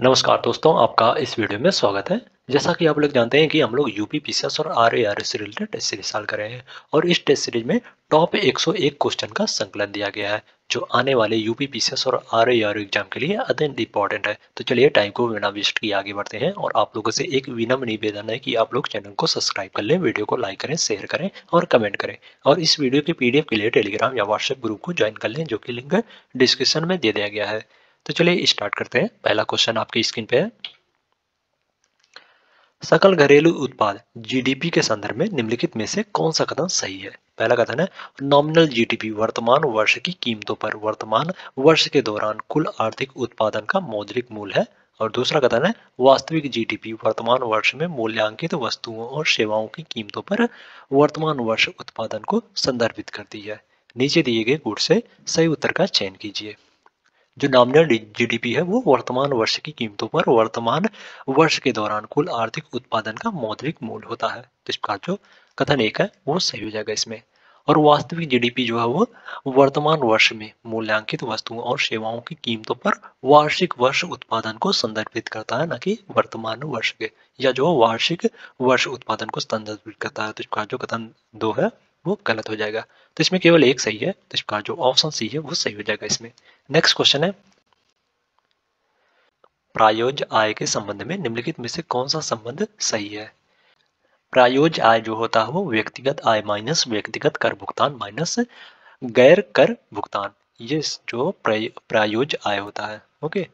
नमस्कार दोस्तों, आपका इस वीडियो में स्वागत है। जैसा कि आप लोग जानते हैं कि हम लोग यूपी पीसीएस और आरएआरएस से रिलेटेड टेस्ट सीरीज हल कर रहे हैं और इस टेस्ट सीरीज में टॉप 101 क्वेश्चन का संकलन दिया गया है जो आने वाले यूपी पीसीएस और आरएआर एग्जाम के लिए अत्यंत इंपॉर्टेंट है। तो चलिए टाइम को बिना वेस्ट किए आगे बढ़ते हैं और आप लोगों से एक विनम्र निवेदन है कि आप लोग चैनल को सब्सक्राइब कर लें, वीडियो को लाइक करें, शेयर करें और कमेंट करें और इस वीडियो की पीडीएफ के लिए टेलीग्राम या व्हाट्सएप ग्रुप को ज्वाइन कर लें जो कि लिंक डिस्क्रिप्शन में दे दिया गया है। तो चलिए स्टार्ट करते हैं। पहला क्वेश्चन आपकी स्क्रीन पे है। सकल घरेलू उत्पाद जीडीपी के संदर्भ में निम्नलिखित में से कौन सा कथन सही है? पहला कथन है नॉमिनल जीडीपी वर्तमान वर्ष की कीमतों पर वर्तमान वर्ष के दौरान कुल आर्थिक उत्पादन का मौद्रिक मूल है। और दूसरा कथन है वास्तविक जीडीपी वर्तमान वर्ष में मूल्यांकित वस्तुओं और सेवाओं की कीमतों पर वर्तमान वर्ष उत्पादन को संदर्भित करती है। नीचे दिए गए गुण से सही उत्तर का चयन कीजिए। जो नॉमिनल जीडीपी है वो वर्तमान वर्ष की कीमतों पर वर्तमान वर्ष के दौरान कुल आर्थिक उत्पादन का मौद्रिक मूल होता है। तो इसका जो कथन एक है वो सही हो जाएगा इसमें। और वास्तविक जीडीपी जो है वो वर्तमान वर्ष में मूल्यांकित वस्तुओं और सेवाओं की कीमतों पर वार्षिक वर्ष उत्पादन को संदर्भित करता है, न कि वर्तमान वर्ष के, या जो वार्षिक वर्ष उत्पादन को संदर्भित करता है। तो इसका जो कथन दो है वो गलत हो जाएगा। तो इसमें केवल एक सही है, तो इसका जो ऑप्शन सी है वो सही हो जाएगा इसमें। नेक्स्ट क्वेश्चन है प्रायोज्य आय के संबंध में निम्नलिखित में से कौन सा संबंध सही है? प्रायोज्य आय जो होता है वो व्यक्तिगत आय माइनस व्यक्तिगत कर भुगतान माइनस गैर कर भुगतान, ये जो प्रायोज्य आय होता है। ओके,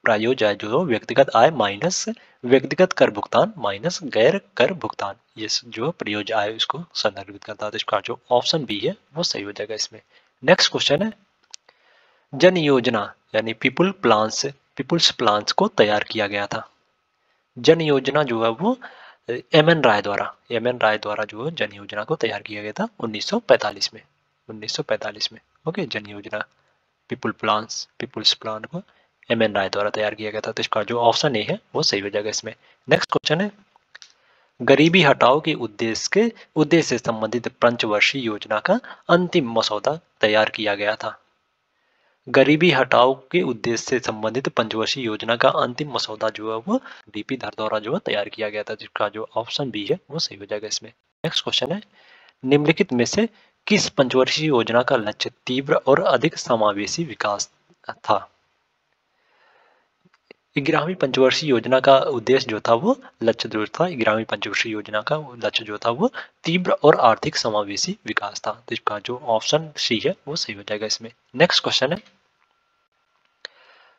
प्रायोज्य आय जो व्यक्तिगत आय माइनस व्यक्तिगत कर भुगतान माइनस गैर कर भुगतान, ये जो प्रयोज्य आय इसको संदर्भित करता है। तो इसका जो ऑप्शन बी है वो सही हो जाएगा इसमें। नेक्स्ट क्वेश्चन है जन योजना यानी पीपुल्स प्लान्स को तैयार किया गया था। जन योजना जो है वो एम एन राय द्वारा जो जन योजना को तैयार किया गया था 1945 में। ओके, जन योजना पीपुल्स प्लान को एम एन राय द्वारा तैयार किया गया था। तो इसका जो ऑप्शन ए है वो सही हो जाएगा इसमें। नेक्स्ट क्वेश्चन है गरीबी हटाओ के उद्देश्य से संबंधित पंचवर्षीय योजना का अंतिम मसौदा तैयार किया गया था। गरीबी हटाओ के उद्देश्य से संबंधित पंचवर्षीय योजना का अंतिम मसौदा जो है वो डीपी धर द्वारा जो है तैयार किया गया था, जिसका जो ऑप्शन बी है वो सही हो जाएगा इसमें। नेक्स्ट क्वेश्चन है निम्नलिखित में से किस पंचवर्षीय योजना का लक्ष्य तीव्र और अधिक समावेशी विकास था? 11वीं पंचवर्षीय योजना का उद्देश्य जो था वो लक्ष्य जो था 11वीं पंचवर्षीय योजना का लक्ष्य जो था वो तीव्र और आर्थिक समावेशी विकास था। तो इसका जो ऑप्शन सी है वो सही हो जाएगा इसमें। नेक्स्ट क्वेश्चन है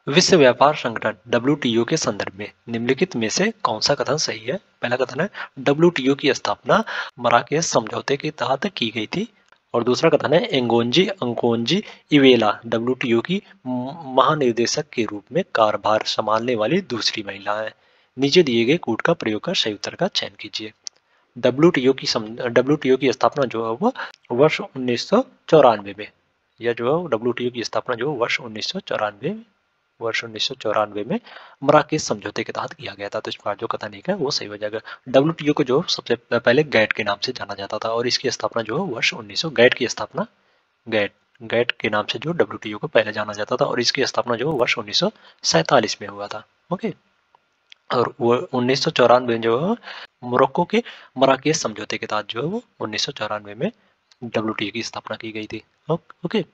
विश्व व्यापार संगठन डब्ल्यूटीओ के संदर्भ में निम्नलिखित में से कौन सा कथन सही है? पहला कथन है डब्ल्यूटीओ की स्थापना मराकेश समझौते के तहत की गई थी। और दूसरा कथन है अंकोंजी इवेला डब्ल्यूटीओ की महानिदेशक के रूप में कार्यभार संभालने वाली दूसरी महिला है। नीचे दिए गए कूट का प्रयोग कर सही उत्तर का चयन कीजिए। डब्ल्यूटीओ की स्थापना जो है वो वर्ष 1994 में, या जो है डब्ल्यूटीओ की स्थापना जो वर्ष 1994 में मराकेश समझौते के तहत किया गया था। तो इसका जो कथन एक है वो सही हो जाएगा। डब्ल्यूटीओ को जो सबसे पहले गैट के नाम से जाना जाता था और इसकी स्थापना जो वर्ष 1900 गैट की स्थापना गैट के नाम से जो डब्ल्यूटीओ को पहले जाना जाता था और इसकी स्थापना जो वर्ष 1947 में हुआ था। ओके, और वो 1994 में जो है मोरक्को के मराकेश समझौते के तहत जो है वो 1994 में डब्ल्यूटीओ की स्थापना की गई थी। ओके,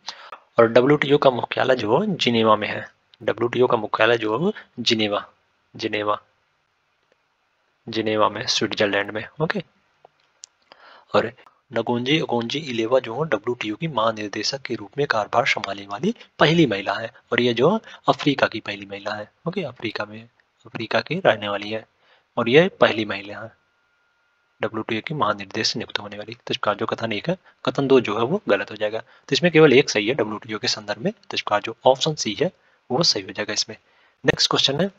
और डब्ल्यूटीओ का मुख्यालय जो है जिनेवा में है। डब्ल्यूटीओ का मुख्यालय जो है वो जिनेवा में स्विट्जरलैंड में। ओके, और नगोंजी इलेवा जो है डब्ल्यूटीओ की महानिदेशक के रूप में कार्यभार संभालने वाली पहली महिला है और ये जो अफ्रीका की पहली महिला है। ओके, अफ्रीका की रहने वाली है और ये पहली महिला है डब्ल्यूटीओ की महानिर्देशक नियुक्त होने वाली। तो इसका जो कथन एक है, कथन दो जो है वो गलत हो जाएगा। तो इसमें केवल एक सही है डब्ल्यूटीओ के संदर्भ में। तो इसका जो ऑप्शन सी है वो सही हो जाएगा इसमें। नेक्स्ट क्वेश्चन है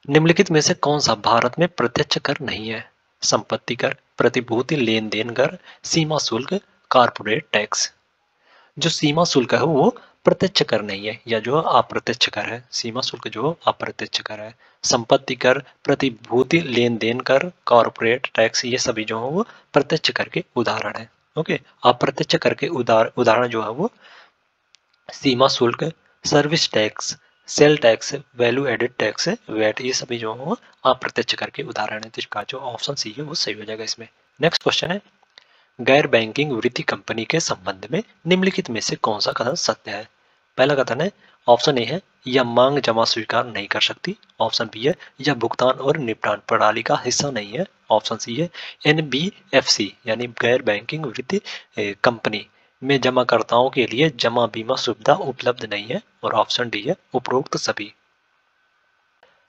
निम्नलिखित में से कौन सा भारत में प्रत्यक्ष कर नहीं है? संपत्ति कर, प्रतिभूति लेन देन कर, सीमा शुल्क, कारपोरेट टैक्स। जो सीमा शुल्क है वो प्रत्यक्ष कर नहीं है, या जो अप्रत्यक्ष कर है। सीमा शुल्क जो अप्रत्यक्ष कर है। संपत्ति कर, प्रतिभूति लेन देन कर, कॉर्पोरेट टैक्स, ये सभी जो है वो प्रत्यक्ष कर के उदाहरण है। ओके, अप्रत्यक्ष कर के उदाहरण जो है वो सीमा शुल्क, service tax, sale tax, value added tax, VAT, ये सभी जो हो अप्रत्यक्ष कर के उदाहरण है। तो इसका जो ऑप्शन सी है वो सही हो जाएगा इसमें। नेक्स्ट क्वेश्चन है, गैर बैंकिंग वित्तीय कंपनी के संबंध में निम्नलिखित में से कौन सा कथन सत्य है? पहला कथन है, ऑप्शन ए है, यह मांग जमा स्वीकार नहीं कर सकती। ऑप्शन बी है, यह भुगतान और निपटान प्रणाली का हिस्सा नहीं है। ऑप्शन सी है, एनबीएफसी यानी गैर बैंकिंग वित्तीय कंपनी में जमाकर्ताओं के लिए जमा बीमा सुविधा उपलब्ध नहीं है। और ऑप्शन डी है, उपरोक्त सभी।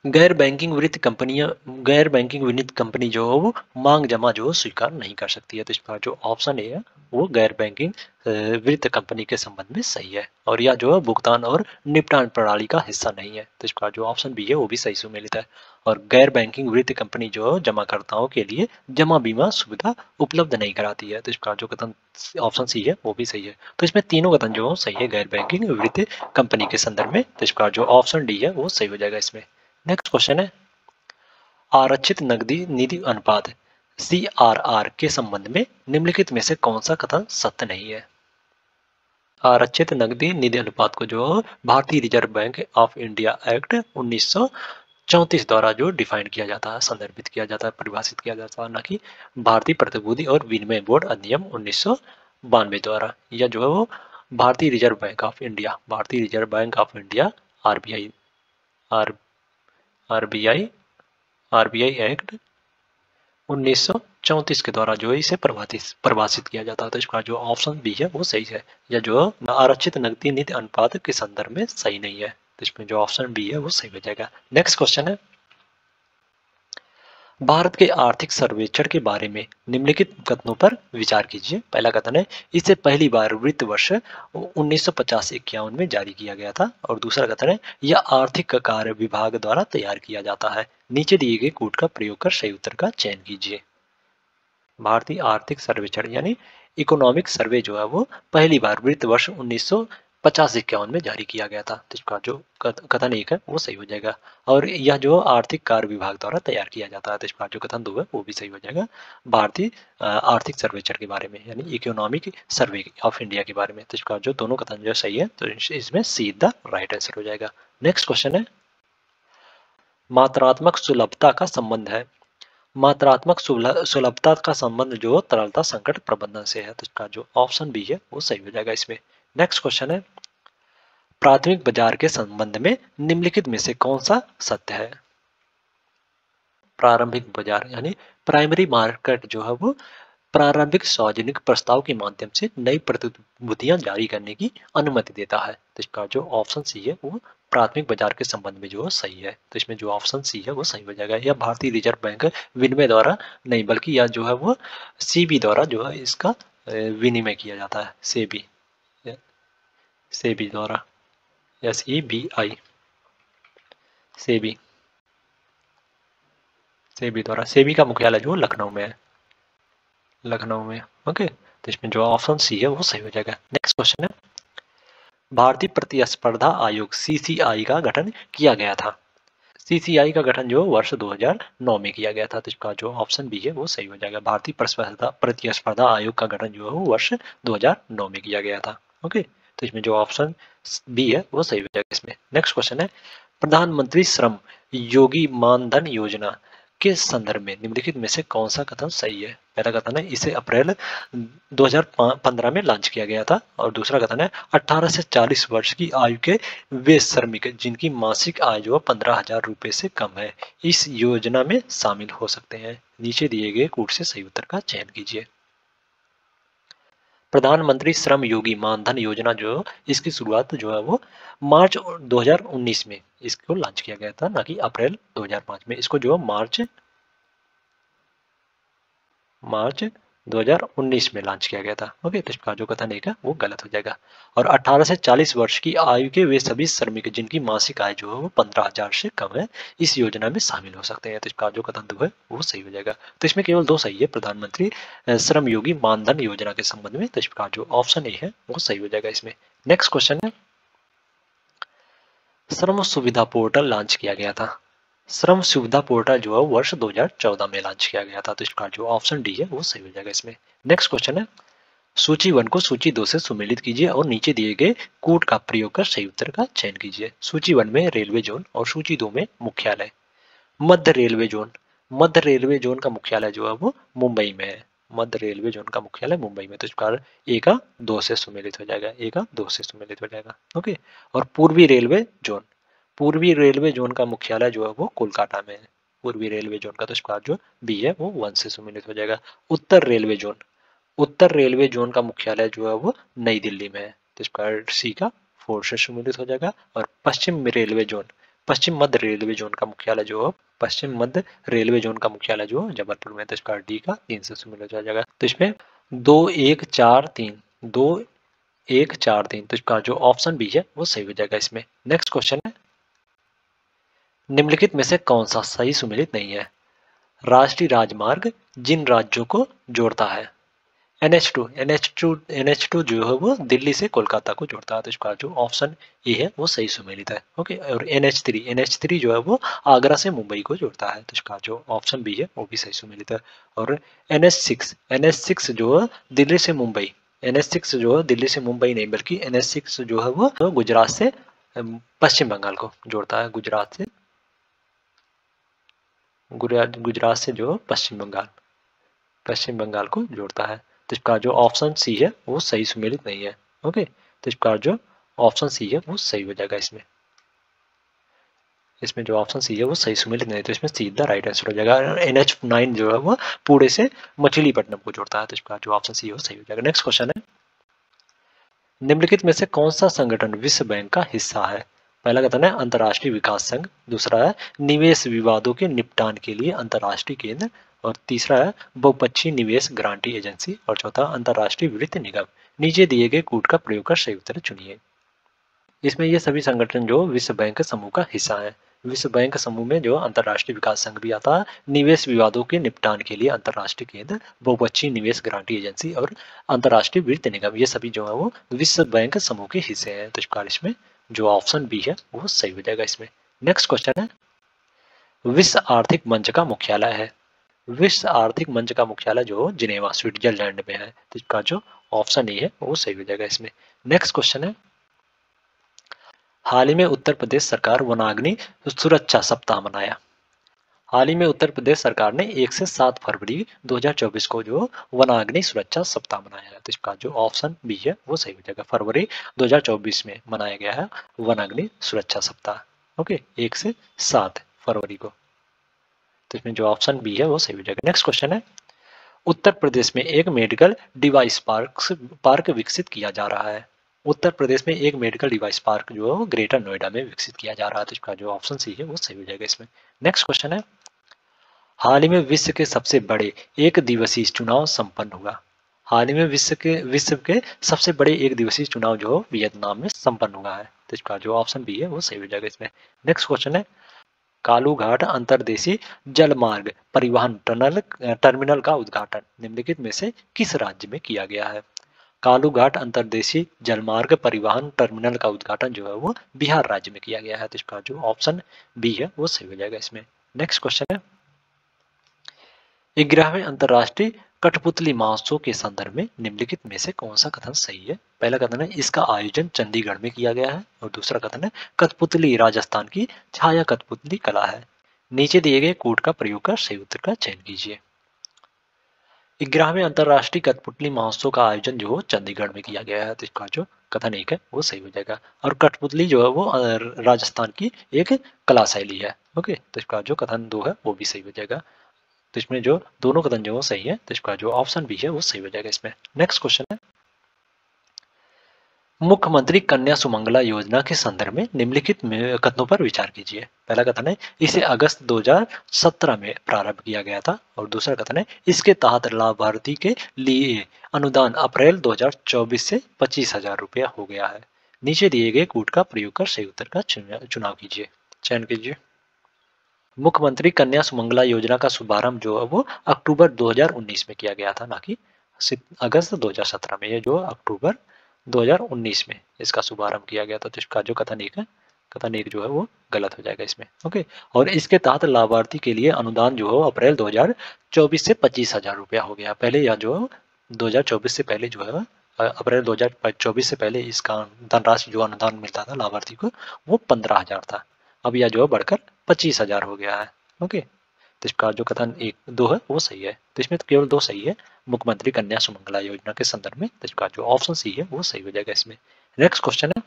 गैर बैंकिंग वित्त कंपनी जो है वो मांग जमा जो स्वीकार नहीं कर सकती है। तो इसका जो ऑप्शन ए है वो गैर बैंकिंग वित्त कंपनी के संबंध में सही है। और यह जो है भुगतान और निपटान प्रणाली का हिस्सा नहीं है। तो इसका जो ऑप्शन बी है वो भी सही सुमेलित है। और गैर बैंकिंग वित्त कंपनी जो जमाकर्ताओं के लिए जमा बीमा सुविधा उपलब्ध नहीं कराती है। तो इसका जो कथन ऑप्शन सी है वो भी सही है। तो इसमें तीनों कथन जो सही है गैर बैंकिंग वित्त कंपनी के संदर्भ में। तो इसका जो ऑप्शन डी है वो सही हो जाएगा इसमें। नेक्स्ट क्वेश्चन है, आरक्षित नकदी निधि अनुपात CRR के संबंध में निम्नलिखित में से कौन सा कथन सत्य नहीं है? आरक्षित नकदी निधि अनुपात को जो भारतीय reserve bank of India act 1934 द्वारा जो डिफाइन किया जाता है, संदर्भित किया जाता है, परिभाषित किया जाता है, न कि भारतीय प्रतिभूति और विनिमय बोर्ड अधिनियम 1992 द्वारा। यह जो है वो भारतीय reserve bank of India RBI RBI act 1934 के द्वारा जो है इसे परिभाषित किया जाता है। तो इसका जो ऑप्शन बी है वो सही है। या जो आरक्षित नकदी निधि अनुपात के संदर्भ में सही नहीं है। तो इसमें जो ऑप्शन बी है वो सही हो जाएगा। नेक्स्ट क्वेश्चन है, भारत के आर्थिक सर्वेक्षण के बारे में निम्नलिखित कथनों पर विचार कीजिए। पहला कथन है, इसे पहली बार वित्त वर्ष 1950-51 में जारी किया गया था। और दूसरा कथन है, यह आर्थिक कार्य विभाग द्वारा तैयार किया जाता है। नीचे दिए गए कोड का प्रयोग कर सही उत्तर का चयन कीजिए। भारतीय आर्थिक सर्वेक्षण यानी इकोनॉमिक सर्वे जो है वो पहली बार वित्त वर्ष 1950-51 में जारी किया गया था। तो इसका जो कथन एक है वो सही हो जाएगा। और यह जो आर्थिक कार्य विभाग द्वारा तैयार किया जाता है। तो इसका जो कथन दो है वो भी सही हो जाएगा। भारतीय आर्थिक सर्वेक्षण के बारे में यानी इकोनॉमिक सर्वे ऑफ इंडिया के बारे में। तो इसका जो दोनों कथन जो सही है तो इसमें सीधा राइट आंसर हो जाएगा। नेक्स्ट क्वेश्चन है, मात्रात्मक सुलभता का संबंध है। मात्रात्मक सुलभता का संबंध जो तरलता संकट प्रबंधन से है। तो इसका जो ऑप्शन बी है वो सही हो जाएगा इसमें। नेक्स्ट क्वेश्चन है, प्राथमिक बाजार के संबंध में निम्नलिखित में से कौन सा सत्य है? प्रारंभिक बाजार यानी प्राइमरी मार्केट जो है वो प्रारंभिक सार्वजनिक प्रस्ताव के माध्यम से नई प्रतिभूतियां जारी करने की अनुमति देता है। तो इसका जो ऑप्शन सी है वो प्राथमिक बाजार के संबंध में जो सही है। तो इसमें जो ऑप्शन सी है वो सही हो जाएगा। यह भारतीय रिजर्व बैंक विनिमय द्वारा नहीं बल्कि यह जो है वो CB द्वारा जो है इसका विनिमय किया जाता है। सेबी द्वारा SEBI सेबी द्वारा। सेबी का मुख्यालय जो लखनऊ में है, ओके। तो इसमें जो ऑप्शन सी है वो सही हो जाएगा। नेक्स्ट क्वेश्चन है, भारतीय प्रतिस्पर्धा आयोग CCI का गठन किया गया था। CCI का गठन जो वर्ष 2009 में किया गया था। तो इसका जो ऑप्शन बी है वो सही हो जाएगा। भारतीय प्रतिस्पर्धा आयोग का गठन जो है वो वर्ष 2009 में किया गया था, ओके। तो इसमें जो ऑप्शन बी है वो सही हो जाएगा इसमें। नेक्स्ट क्वेश्चन है, प्रधानमंत्री श्रम योगी मानधन योजना के संदर्भ में निम्नलिखित में से कौन सा कथन सही है? पहला कथन है, इसे अप्रैल 2015 में लॉन्च किया गया था। और दूसरा कथन है, 18 से 40 वर्ष की आयु के वे श्रमिक जिनकी मासिक आय जो 15,000 रुपए से कम है इस योजना में शामिल हो सकते हैं। नीचे दिए गए कोड से सही उत्तर का चयन कीजिए। प्रधानमंत्री श्रम योगी मानधन योजना जो इसकी शुरुआत जो है वो मार्च 2019 में इसको लॉन्च किया गया था, ना कि अप्रैल 2005 में। इसको जो मार्च 2019 में लॉन्च किया गया था, ओके। तो इसका जो कथन एक है वो गलत हो जाएगा। और 18 से 40 वर्ष की आयु के वे सभी श्रमिक जिनकी मासिक आय जो है वो 15,000 से कम है इस योजना में शामिल हो सकते हैं। तो इसका जो कथन दो है वो सही हो जाएगा। तो इसमें केवल दो सही है, प्रधानमंत्री श्रम योगी मानधन योजना के संबंध में। तो इसका जो ऑप्शन ए है वो सही हो जाएगा इसमें। नेक्स्ट क्वेश्चन है, श्रम सुविधा पोर्टल लॉन्च किया गया था। श्रम सुविधा पोर्टल जो है वर्ष 2014 में लॉन्च किया गया था। तो इसका जो ऑप्शन डी है वो सही हो जाएगा इसमें। नेक्स्ट क्वेश्चन है, सूची 1 को सूची 2 से सुमेलित कीजिए और नीचे दिए गए कूट का प्रयोग कर सही उत्तर का चयन कीजिए। सूची 1 में रेलवे जोन और सूची 2 में मुख्यालय। मध्य रेलवे जोन, मध्य रेलवे जोन का मुख्यालय जो है वो मुंबई में है। मध्य रेलवे जोन का मुख्यालय मुंबई में, तो इस प्रकार ए का 2 से सुमेलित हो जाएगा, ए का 2 से सुमेलित हो जाएगा। ओके। और पूर्वी रेलवे जोन, पूर्वी रेलवे जोन का मुख्यालय जो है वो कोलकाता में है। पूर्वी रेलवे जोन का तो इस प्रकार जो बी है वो 1 से सुमेलित हो जाएगा। उत्तर रेलवे जोन, उत्तर रेलवे जोन का मुख्यालय जो है वो नई दिल्ली में है, तो इस प्रकार सी का 4 से सम्मिलित हो जाएगा। और पश्चिम रेलवे जोन, पश्चिम मध्य रेलवे जोन का मुख्यालय जो है, पश्चिम मध्य रेलवे जोन का मुख्यालय जो जबलपुर में, तो इस प्रकार डी का 3 से सम्मिलित हो जाएगा। तो इसमें 2 1 4 3, 2 1 4 3, तो इसका जो ऑप्शन बी है वो सही हो जाएगा इसमें। नेक्स्ट क्वेश्चन है, निम्नलिखित में से कौन सा सही सुमेलित नहीं है? राष्ट्रीय राजमार्ग जिन राज्यों को जोड़ता है। NH2, NH2 जो है वो दिल्ली से कोलकाता को जोड़ता है, तो इसका जो ऑप्शन ए है वो सही सुमेलित है। ओके। और NH3 जो है वो आगरा से मुंबई को जोड़ता है, तो इसका जो ऑप्शन बी है वो भी सही सुमेलित है। और NH6 जो है दिल्ली से मुंबई, NH6 जो है दिल्ली से मुंबई नहीं बल्कि NH6 जो है वो गुजरात से पश्चिम बंगाल को जोड़ता है, गुजरात से जो पश्चिम बंगाल को जोड़ता है, तो इसका जो ऑप्शन सी है वो सही सुमेलित नहीं है। ओके। तो इसका जो ऑप्शन सी है वो सही हो जाएगा इसमें, इसमें जो ऑप्शन सी है वो सही सुमेलित नहीं है, तो इसमें सीधा राइट आंसर हो जाएगा। NH9 जो है वो पुणे से मछलीपट्टनम को जोड़ता है, तो इसका जो ऑप्शन सी है वो सही हो जाएगा। नेक्स्ट क्वेश्चन है, निम्नलिखित में से कौन सा संगठन विश्व बैंक का हिस्सा है? पहला कथन है अंतर्राष्ट्रीय विकास संघ, दूसरा है निवेश विवादों के निपटान के लिए अंतर्राष्ट्रीय केंद्र, और तीसरा है बहुपक्षीय निवेश गारंटी एजेंसी, और चौथा अंतर्राष्ट्रीय वित्त निगम। नीचे दिए गए कूट का प्रयोग कर सही उत्तर चुनिए। इसमें ये सभी संगठन जो विश्व बैंक समूह का हिस्सा है। विश्व बैंक समूह में जो अंतर्राष्ट्रीय विकास संघ भी आता है, निवेश विवादों के निपटान के लिए अंतर्राष्ट्रीय केंद्र, बहुपक्षीय निवेश गारंटी एजेंसी और अंतर्राष्ट्रीय वित्त निगम, ये सभी जो है वो विश्व बैंक समूह के हिस्से हैं, तो इस प्रकार इसमें जो ऑप्शन बी है वो सही हो जाएगा इसमें। नेक्स्ट क्वेश्चन है, विश्व आर्थिक मंच का मुख्यालय है। विश्व आर्थिक मंच का मुख्यालय जो जिनेवा स्विट्जरलैंड में है, तो इसका जो ऑप्शन ए है वो सही हो जाएगा इसमें। नेक्स्ट क्वेश्चन है, हाल ही में उत्तर प्रदेश सरकार वनाग्नि सुरक्षा सप्ताह मनाया। हाल ही में उत्तर प्रदेश सरकार ने 1 से 7 फरवरी 2024 को जो वनाग्नि सुरक्षा सप्ताह मनाया है, तो इसका जो ऑप्शन बी है वो सही हो जाएगा। फरवरी 2024 में मनाया गया है वनाग्नि सुरक्षा सप्ताह। ओके, 1 से 7 फरवरी को, तो इसमें जो ऑप्शन बी है वो सही हो जाएगा। नेक्स्ट क्वेश्चन है, उत्तर प्रदेश में एक मेडिकल डिवाइस पार्क विकसित किया जा रहा है। उत्तर प्रदेश में एक मेडिकल डिवाइस पार्क जो है ग्रेटर नोएडा में विकसित किया जा रहा है, तो इसका जो ऑप्शन सी है वो सही हो जाएगा इसमें। नेक्स्ट क्वेश्चन है, हाल ही में विश्व के सबसे बड़े एक दिवसीय चुनाव संपन्न हुआ। हाल ही में विश्व के सबसे बड़े एक दिवसीय चुनाव जो वियतनाम में संपन्न हुआ है, तो इसका जो ऑप्शन बी है वो सही हो जाएगा इसमें। नेक्स्ट क्वेश्चन है, कालूघाट अंतर्देशीय जलमार्ग परिवहन टर्मिनल का उद्घाटन निम्नलिखित में से किस राज्य में किया गया है? कालूघाट अंतर्देशीय जलमार्ग परिवहन टर्मिनल का उद्घाटन जो है वो बिहार राज्य में किया गया है, तो इसका जो ऑप्शन बी है वो सही हो जाएगा इसमें। नेक्स्ट क्वेश्चन है, 11वें अंतर्राष्ट्रीय कठपुतली महोत्सव के संदर्भ में निम्नलिखित में से कौन सा कथन सही है? पहला कथन है इसका आयोजन चंडीगढ़ में किया गया है, और दूसरा कथन है कठपुतली राजस्थान की छाया कठपुतली कला है। नीचे दिए गए कूट का प्रयोग कर सही उत्तर का चयन कीजिए। 11वें अंतर्राष्ट्रीय कठपुतली महोत्सव का आयोजन जो चंडीगढ़ में किया गया है, तो इसका जो कथन एक है वो सही हो जाएगा। और कठपुतली जो है वो राजस्थान की एक कला शैली है। ओके, तो इसका जो कथन 2 है वो भी सही हो जाएगा। तो इसमें जो दोनों कथन जो सही है, तो इसका जो ऑप्शन बी है वो सही हो जाएगा इसमें। नेक्स्ट क्वेश्चन है, मुख्यमंत्री कन्या सुमंगला योजना के संदर्भ में निम्नलिखित कथनों पर विचार कीजिए। पहला कथन है इसे अगस्त 2017 में प्रारंभ किया गया था, और दूसरा कथन है इसके तहत लाभार्थी के लिए अनुदान अप्रैल 2024 से 25,000 रुपया हो गया है। नीचे दिए गए कूट का प्रयोग कर सही उत्तर का चुनाव कीजिए, चयन कीजिए। मुख्यमंत्री कन्या सुमंगला योजना का शुभारंभ जो है वो अक्टूबर 2019 में किया गया था, ना कि अगस्त 2017 में। ये जो अक्टूबर 2019 में इसका शुभारंभ किया गया था, तो इसका जो कथन एक है, कथन एक जो है वो गलत हो जाएगा इसमें। ओके, और इसके तहत लाभार्थी के लिए अनुदान जो है अप्रैल 2024 से 25,000 रुपया हो गया। पहले यह जो 2024 से पहले जो है अप्रैल 2024 से पहले इसका धनराशि जो अनुदान मिलता था लाभार्थी को वो 15,000 था। अब यह जो है बढ़कर 25,000 हो गया है। ओके, तो इसका जो कथन 1-2 है वो सही है। तो इसमें तो केवल 2 सही है, मुख्यमंत्री कन्या सुमंगला योजना के संदर्भ में। तो इसका जो ऑप्शन सी है वो सही हो जाएगा इसमें। नेक्स्ट क्वेश्चन है,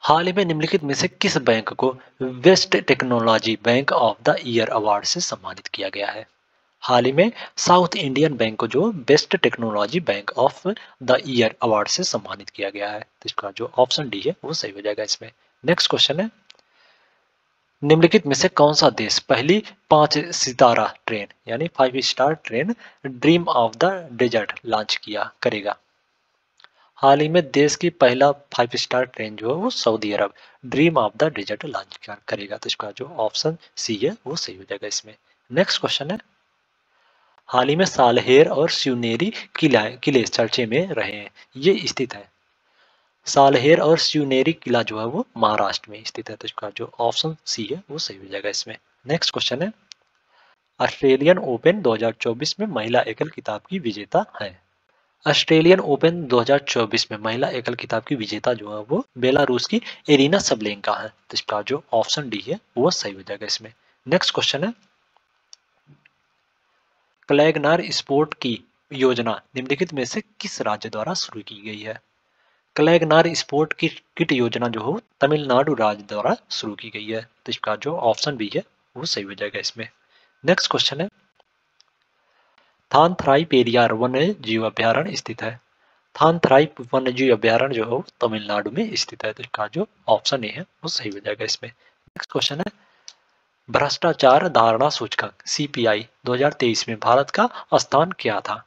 हाल ही में निम्नलिखित में से किस बैंक को best technology bank of the year award से सम्मानित किया गया है? हाल ही में साउथ इंडियन बैंक को जो best technology bank of the year award से सम्मानित किया गया है। तो इसका जो ऑप्शन डी है वो सही हो जाएगा इसमें। नेक्स्ट क्वेश्चन है, निम्नलिखित में से कौन सा देश पहली 5 सितारा ट्रेन यानी 5 star train dream of the desert launch किया करेगा? हाल ही में देश की पहला 5 स्टार ट्रेन जो है वो Saudi Arab dream of the desert launch करेगा। तो इसका जो ऑप्शन सी है वो सही हो जाएगा इसमें। नेक्स्ट क्वेश्चन है, हाल ही में सालहेर और शिवनेरी किले चर्चे में रहे हैं, ये स्थित है। सालहेर और शिवनेरी किला जो है वो महाराष्ट्र में स्थित है। तो इसका जो ऑप्शन सी है वो सही हो जाएगा इसमें। नेक्स्ट क्वेश्चन है, ऑस्ट्रेलियन ओपन 2024 में महिला एकल खिताब की विजेता है। ऑस्ट्रेलियन ओपन 2024 में महिला एकल खिताब की विजेता जो है वो बेलारूस की एरिना सबलेंका है। तो इसका जो ऑप्शन डी है वो सही हो जाएगा इसमें। नेक्स्ट क्वेश्चन है, क्लैगनार स्पोर्ट की योजना निम्नलिखित में से किस राज्य द्वारा शुरू की गई है? क्लैगनार स्पोर्ट की किट योजना जो हो तमिलनाडु राज्य द्वारा शुरू की गई है। तो इसका जो ऑप्शन बी है वो सही हो जाएगा इसमें। नेक्स्ट क्वेश्चन है, थानथराई पेरियार वन्य जीव अभ्यारण्य स्थित है। थानथराई वन्य जीव अभ्यारण्य जो है तमिलनाडु में स्थित है। तो इसका जो ऑप्शन ए है वो सही हो जाएगा इसमें। नेक्स्ट क्वेश्चन है, भ्रष्टाचार धारणा सूचकांक सीपीआई 2023 में भारत का स्थान क्या था?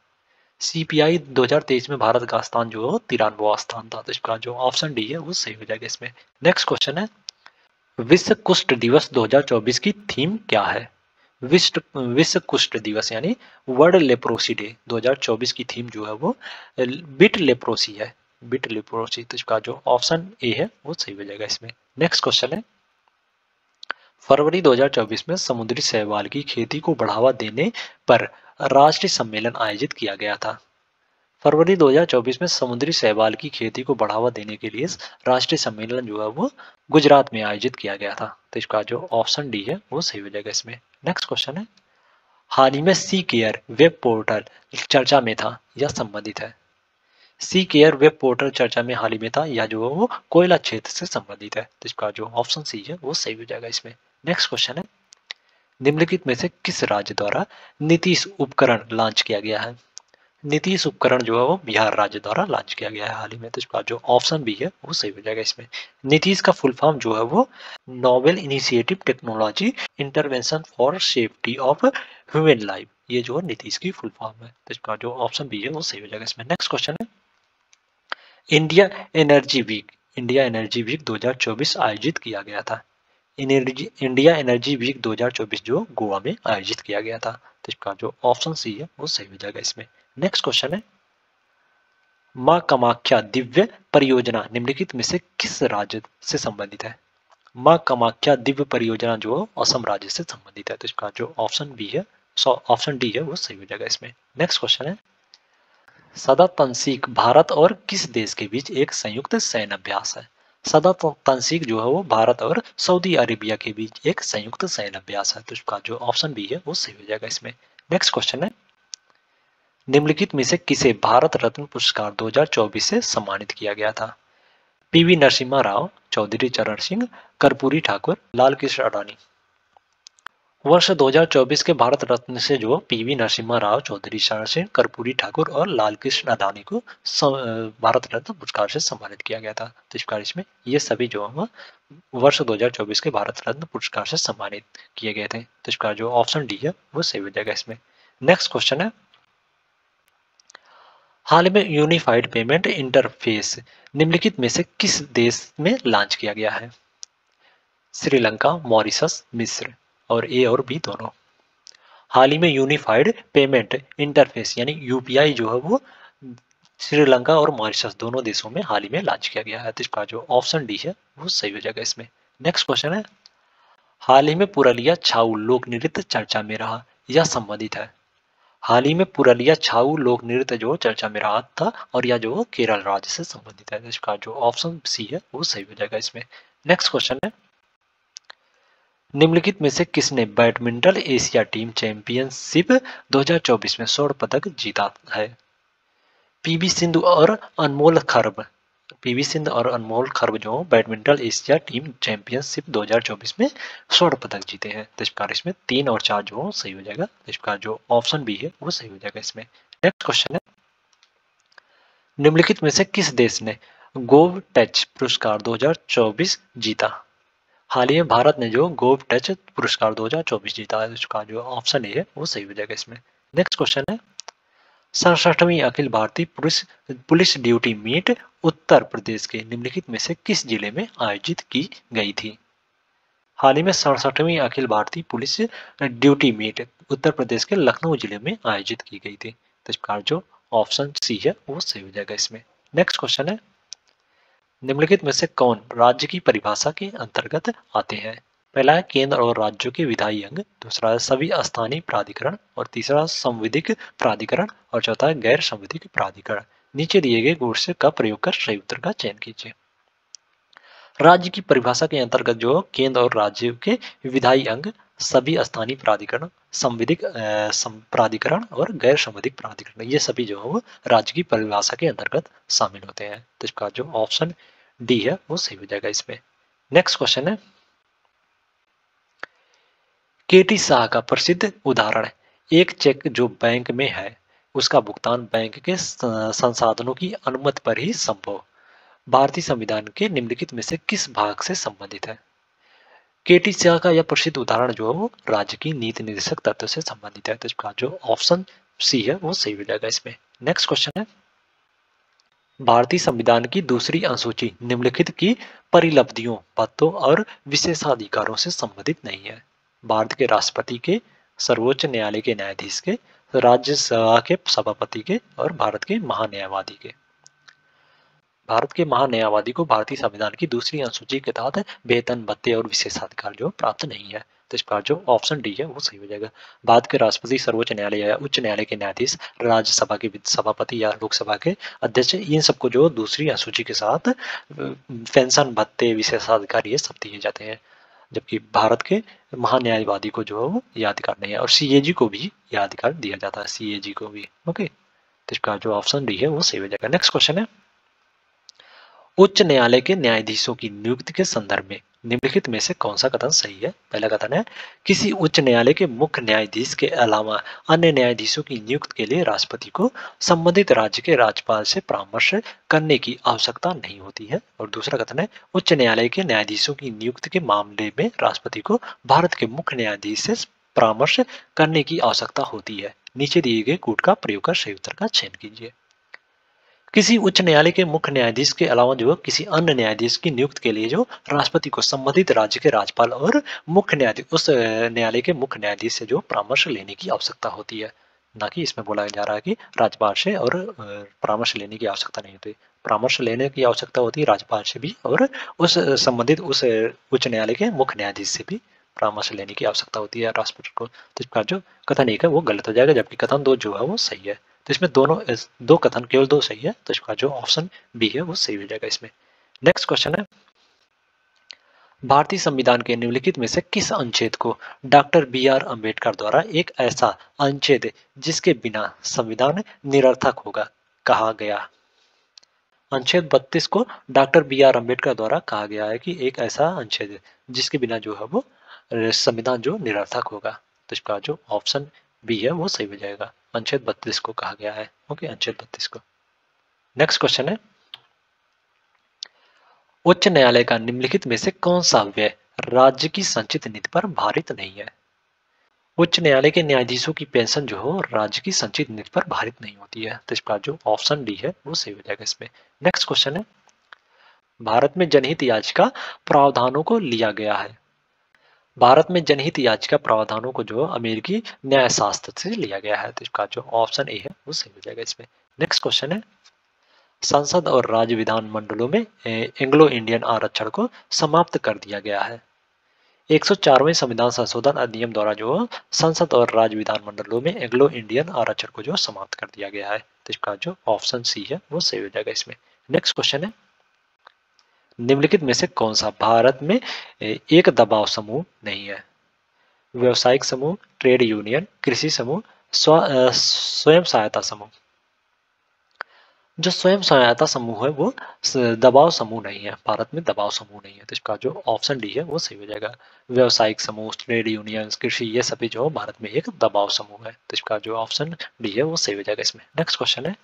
सीपीआई 2023 में भारत का स्थान जो है 93वां स्थान था। तो इसका जो ऑप्शन डी है वो सही हो जाएगा इसमें। नेक्स्ट क्वेश्चन है, विश्व कुष्ठ दिवस 2024 की थीम क्या है? विश्व कुष्ठ दिवस यानी वर्ल्ड लेप्रोसी डे 2024 की थीम जो है वो बिट लेप्रोसी है। Bit leprosy. तो इसका जो ऑप्शन ए है वो सही हो जाएगा इसमें। नेक्स्ट क्वेश्चन है, फरवरी 2024 में समुद्री शैवाल की खेती को बढ़ावा देने पर राष्ट्रीय सम्मेलन आयोजित किया गया था। फरवरी 2024 में समुद्री शैवाल की खेती को बढ़ावा देने के लिए राष्ट्रीय सम्मेलन जो है वो गुजरात में आयोजित किया गया था। तो इसका जो ऑप्शन डी है वो सही हो जाएगा इसमें। नेक्स्ट क्वेश्चन है, हाल ही में सी केयर वेब पोर्टल चर्चा में था या संबंधित है? सी केयर वेब पोर्टल चर्चा में हाल ही में था या जो है वो कोयला क्षेत्र से संबंधित है। तो इसका जो ऑप्शन सी है वो सही हो जाएगा इसमें। नेक्स्ट क्वेश्चन है, निम्नलिखित में से किस राज्य द्वारा नीतीश उपकरण लॉन्च किया गया है? नीतीश उपकरण जो है वो बिहार राज्य द्वारा लॉन्च किया गया है हाल ही में। तो इसका जो ऑप्शन बी है वो सही हो जाएगा इसमें। नीतीश का फुल फॉर्म जो है वो novel initiative technology intervention for safety of human life, ये जो है नीतीश की फुल फॉर्म है। तो इसका जो ऑप्शन बी है वो सही हो जाएगा इसमें। नेक्स्ट क्वेश्चन है, इंडिया एनर्जी वीक 2024 आयोजित किया गया था। इंडिया एनर्जी वीक 2024 जो गोवा में आयोजित किया गया था। तो इसका जो ऑप्शन सी है वो सही हो जाएगा इसमें। नेक्स्ट क्वेश्चन है, मां कामाख्या दिव्य परियोजना निम्नलिखित में से किस राज्य से संबंधित है? मां कामाख्या दिव्य परियोजना जो असम राज्य से संबंधित है। तो इसका जो ऑप्शन बी है ऑप्शन डी है वो सही हो जाएगा इसमें। नेक्स्ट क्वेश्चन है, सदा तंसीक भारत और किस देश के बीच एक संयुक्त सैन्य अभ्यास है? सदा तंसीक जो है वो भारत और सऊदी अरेबिया के बीच एक संयुक्त सैन्य अभ्यास है। तो इसका जो ऑप्शन बी है वो सही हो जाएगा इसमें। नेक्स्ट क्वेश्चन है, निम्नलिखित में से किसे भारत रत्न पुरस्कार 2024 से सम्मानित किया गया था? पीवी नरसिम्हा राव, चौधरी चरण सिंह, कर्पूरी ठाकुर, लाल कृष्ण अडानी। वर्ष 2024 के भारत रत्न से जो पीवी नरसिम्हा राव, चौधरी चरण सिंह, कर्पूरी ठाकुर और लाल कृष्ण अडानी को भारत रत्न पुरस्कार से सम्मानित किया गया था। तो इस कार्य में ये सभी जो है वर्ष 2024 के भारत रत्न पुरस्कार से सम्मानित किए गए थे। तो इसका जो ऑप्शन डी है वो सही हो जाएगा इसमें। नेक्स्ट क्वेश्चन है, हाल में यूनिफाइड पेमेंट इंटरफेस निम्नलिखित में से किस देश में लॉन्च किया गया है? श्रीलंका, मॉरिशस, मिस्र। और ए और बी दोनों। हाल ही में यूनिफाइड पेमेंट इंटरफेस यानी यूपीआई जो है वो श्रीलंका और मॉरिशस दोनों देशों में हाल ही में लॉन्च किया गया है। तो इसका जो ऑप्शन डी है वो सही हो जाएगा इसमें। नेक्स्ट क्वेश्चन है, हाल ही में पुरलिया छाऊ लोक नृत्य चर्चा में रहा या संबंधित है? हाल ही में पुरलिया छाऊ लोक नृत्य जो चर्चा में रहा था और यह जो केरल राज्य से संबंधित है। इसका जो ऑप्शन सी है वो सही हो जाएगा इसमें। नेक्स्ट क्वेश्चन है, निम्नलिखित में से किसने बैडमिंटन एशिया टीम चैंपियनशिप 2024 में स्वर्ण पदक जीता है? पीवी सिंधु और अनमोल खर्ब। पीवी सिंधु और अनमोल खर्ब जो बैडमिंटन एशिया टीम चैंपियनशिप 2024 में स्वर्ण पदक जीते हैं। तो इस प्रकार इसमें 3 और 4 जो सही हो जाएगा। तो इस प्रकार जो ऑप्शन बी है वो सही हो जाएगा इसमें। नेक्स्ट क्वेश्चन है, निम्नलिखित में से किस देश ने गोव टच पुरस्कार 2024 जीता? हाल ही में भारत ने जो गोव टच पुरस्कार 2024 जीता है। इसका जो ऑप्शन ए है वो सही हो जाएगा इसमें। नेक्स्ट क्वेश्चन है, 67वीं Akhil Bharatiya police duty meet Uttar Pradesh के निम्नलिखित में से किस जिले में आयोजित की गई थी? हाल ही में 67वीं Akhil Bharatiya police duty meet Uttar Pradesh के लखनऊ जिले में आयोजित की गई थी। तो इस प्रकार जो ऑप्शन सी है वो सही हो जाएगा इसमें। नेक्स्ट क्वेश्चन है, निम्नलिखित में से कौन राज्य की परिभाषा के अंतर्गत आते हैं? पहला है केंद्र और राज्यों के विधायी अंग, दूसरा है सभी स्थानीय प्राधिकरण और तीसरा संविधिक प्राधिकरण और चौथा है गैर संविधिक प्राधिकरण। नीचे दिए गए गुण का प्रयोग कर सही उत्तर का चयन कीजिए। राज्य की परिभाषा के अंतर्गत जो केंद्र और राज्य के विधायी अंग, सभी स्थानीय प्राधिकरण, संविधिक प्राधिकरण और गैर संविधिक प्राधिकरण, ये सभी जो है वो राज्य की परिभाषा के अंतर्गत शामिल होते हैं। तो इसका जो ऑप्शन डी है वो सही हो जाएगा इसमें। नेक्स्ट क्वेश्चन है, केटी शाह का प्रसिद्ध उदाहरण, एक चेक जो बैंक में है उसका भुगतान बैंक के संसाधनों की अनुमति पर ही संभव, भारतीय संविधान के निम्नलिखित में से किस भाग से संबंधित है? केटी शाह का यह प्रसिद्ध उदाहरण जो है वो राज्य की नीति निर्देशक तत्व से संबंधित है। तो इसका जो ऑप्शन सी है वो सही हो जाएगा इसमें। नेक्स्ट क्वेश्चन है, भारतीय संविधान की दूसरी अनुसूची निम्नलिखित की परिलब्धियों, पदों और विशेषाधिकारों से संबंधित नहीं है। भारत के राष्ट्रपति के, सर्वोच्च न्यायालय के न्यायाधीश के, राज्यसभा के सभापति के और भारत के महान्यायवादी के। भारत के महान्यायवादी को भारतीय संविधान की दूसरी अनुसूची के तहत वेतन, भत्ते और विशेषाधिकार जो प्राप्त नहीं है। तो इस पर जो ऑप्शन डी है वो सही हो जाएगा। भारत के राष्ट्रपति, सर्वोच्च न्यायालय या उच्च न्यायालय के न्यायाधीश, राज्यसभा के सभापति या लोकसभा के अध्यक्ष, इन सबको जो दूसरी अनुसूची के साथ पेंशन, भत्ते, विशेषाधिकार ये सब दिए जाते हैं, जबकि भारत के महान्यायवादी को जो है वो यह अधिकार नहीं है। और सीएजी को भी यह अधिकार दिया जाता है, सीएजी को भी। ओके, तो इसका जो ऑप्शन डी है वो सही हो जाएगा। नेक्स्ट क्वेश्चन है, उच्च न्यायालय के न्यायाधीशों की नियुक्ति के संदर्भ में निम्नलिखित में से कौन सा कथन सही है? पहला कथन है, किसी उच्च न्यायालय के मुख्य न्यायाधीश के अलावा अन्य न्यायाधीशों की नियुक्ति के लिए राष्ट्रपति को संबंधित राज्य के राज्यपाल से परामर्श करने की आवश्यकता नहीं होती है। और दूसरा कथन है, उच्च न्यायालय के न्यायाधीशों की नियुक्ति के मामले में राष्ट्रपति को भारत के मुख्य न्यायाधीश से परामर्श करने की आवश्यकता होती है। नीचे दिए गए कूट का प्रयोग कर सही उत्तर का चयन कीजिए। किसी उच्च न्यायालय के मुख्य न्यायाधीश के अलावा जो किसी अन्य न्यायाधीश की नियुक्ति के लिए जो राष्ट्रपति को संबंधित राज्य के राज्यपाल और मुख्य न्यायाधीश, उस न्यायालय के मुख्य न्यायाधीश से जो परामर्श लेने की आवश्यकता होती है। ना कि इसमें बोला जा रहा है कि राज्यपाल से और परामर्श लेने की आवश्यकता नहीं होती। परामर्श लेने की आवश्यकता होती है राज्यपाल से भी और उस संबंधित उस उच्च न्यायालय के मुख्य न्यायाधीश से भी परामर्श लेने की आवश्यकता होती है राष्ट्रपति को। तो इसका जो कथन एक है वो गलत हो जाएगा, जबकि कथन दो जो है वो सही है। तो इसमें दोनों दो कथन केवल दो सही है। तो इसका जो ऑप्शन बी है वो सही हो जाएगा इसमें। नेक्स्ट क्वेश्चन है, भारतीय संविधान के निम्नलिखित में से किस अनुच्छेद को डॉक्टर बी.आर. अम्बेडकर द्वारा एक ऐसा अनुच्छेद जिसके बिना संविधान निरर्थक होगा कहा गया? अनुच्छेद 32 को डॉक्टर बी.आर. अम्बेडकर द्वारा कहा गया है कि एक ऐसा अनुच्छेद जिसके बिना जो है वो संविधान जो निरर्थक होगा। तो इसका जो ऑप्शन बी है वो सही हो जाएगा। अनुच्छेद 32 को कहा गया है। ओके, अनुच्छेद 32 को। नेक्स्ट क्वेश्चन है, उच्च न्यायालय का निम्नलिखित में से कौन सा व्यय राज्य की संचित निधि पर भारित नहीं है? उच्च न्यायालय के न्यायाधीशों की पेंशन जो हो राज्य की संचित निधि पर भारित नहीं होती है। तो इसका जो ऑप्शन डी है वो सही हो जाएगा इसमें। नेक्स्ट क्वेश्चन है, भारत में जनहित याचिका प्रावधानों को लिया गया है। भारत में जनहित याचिका प्रावधानों को जो अमेरिकी न्यायशास्त्र से लिया गया है। तो इसका जो ऑप्शन ए है वो सही हो जाएगा इसमें। नेक्स्ट क्वेश्चन है, संसद और राज्य विधान मंडलों में एंग्लो इंडियन आरक्षण को समाप्त कर दिया गया है। 104वें संविधान संशोधन अधिनियम द्वारा जो संसद और राज्य विधानमंडलों में एंग्लो इंडियन आरक्षण को जो समाप्त कर दिया गया है। तो इसका जो ऑप्शन सी है वो सही हो जाएगा इसमें। नेक्स्ट क्वेश्चन है, निम्नलिखित में से कौन सा भारत में एक दबाव समूह नहीं है? व्यवसायिक समूह, ट्रेड यूनियन, कृषि समूह, स्वयं सहायता समूह। जो स्वयं सहायता समूह है वो दबाव समूह नहीं है, भारत में दबाव समूह नहीं है। तो इसका जो ऑप्शन डी है वो सही हो जाएगा। व्यवसायिक समूह, ट्रेड यूनियन, कृषि, ये सभी जो भारत में एक दबाव समूह है। तो इसका जो ऑप्शन डी है वो सही हो जाएगा इसमें। नेक्स्ट क्वेश्चन है,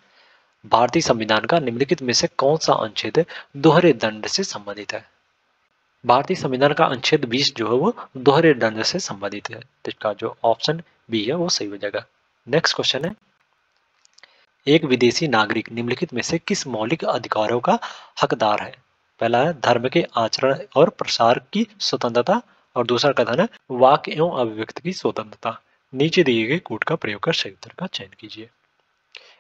भारतीय संविधान का निम्नलिखित में से कौन सा अनुच्छेद दोहरे दंड से संबंधित है? भारतीय संविधान का अनुच्छेद 20 जो है वो दोहरे दंड से संबंधित है। तो इसका जो ऑप्शन बी है वो सही हो जाएगा। नेक्स्ट क्वेश्चन है, एक विदेशी नागरिक निम्नलिखित में से किस मौलिक अधिकारों का हकदार है? पहला है धर्म के आचरण और प्रसार की स्वतंत्रता, और दूसरा कथन है वाक एवं अभिव्यक्ति की स्वतंत्रता। नीचे दिए गए कोड का प्रयोग कर सही उत्तर का चयन कीजिए।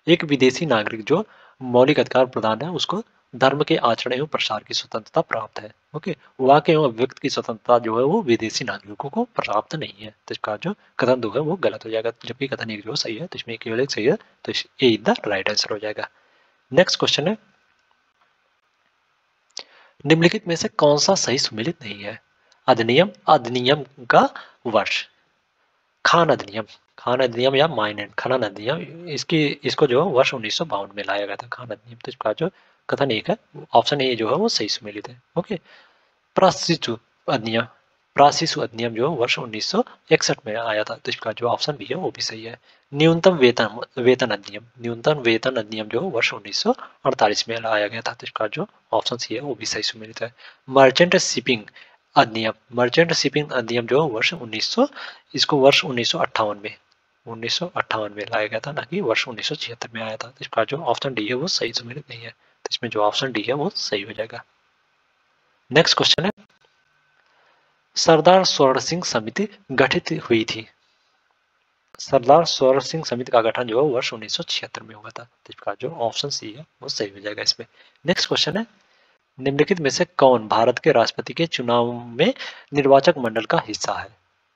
एक विदेशी नागरिक जो मौलिक अधिकार प्रदान है उसको धर्म के आचरण एवं प्रसार की स्वतंत्रता प्राप्त है। ओके, वाक एवं अभिव्यक्ति की स्वतंत्रता जो है वो विदेशी नागरिकों को प्राप्त नहीं है। तो इसका जो कथन 2 है वो गलत हो जाएगा, जबकि कथन 1 जो सही है। तो इसमें केवल एक सही है, तो ए इज द राइट आंसर हो जाएगा। नेक्स्ट क्वेश्चन है, निम्नलिखित में से कौन सा सही सुमेलित नहीं है? अधिनियम, अधिनियम का वर्ष। खान अधिनियम या माइन एंड खनन अधिनियम, इसको जो वर्ष 1952 में लाया गया था खान अधिनियम। तो इसका जो कथन 1 है, ऑप्शन ए जो है वो सही सुमेलित है। ओके, प्राशिशु अधिनियम, प्राशिशु अधिनियम जो वर्ष 1961 में आया था। तो इसका जो ऑप्शन बी है वो भी सही है। न्यूनतम वेतन वेतन अधिनियम, न्यूनतम वेतन अधिनियम जो वर्ष 1948 में लाया गया था। तो इसका जो ऑप्शन सी है वो भी सही सुमेलित है। मर्चेंट शिपिंग अधिनियम, मर्चेंट शिपिंग अधिनियम जो वर्ष 1958 में लाया गया था, ना कि वर्ष 1976 में आया था। तो इसका जो ऑप्शन डी है वो सही सुमेलित नहीं है। तो इसमें जो ऑप्शन डी है वो सही हो जाएगा। नेक्स्ट क्वेश्चन है, सरदार स्वर्ण सिंह समिति गठित हुई थी। सरदार स्वर्ण सिंह समिति का गठन जो है वर्ष 1976 में हुआ था। तो इसका जो ऑप्शन सी है वो सही हो जाएगा इसमें। नेक्स्ट क्वेश्चन है, निम्नलिखित में से कौन भारत के राष्ट्रपति के चुनाव में निर्वाचक मंडल का हिस्सा है?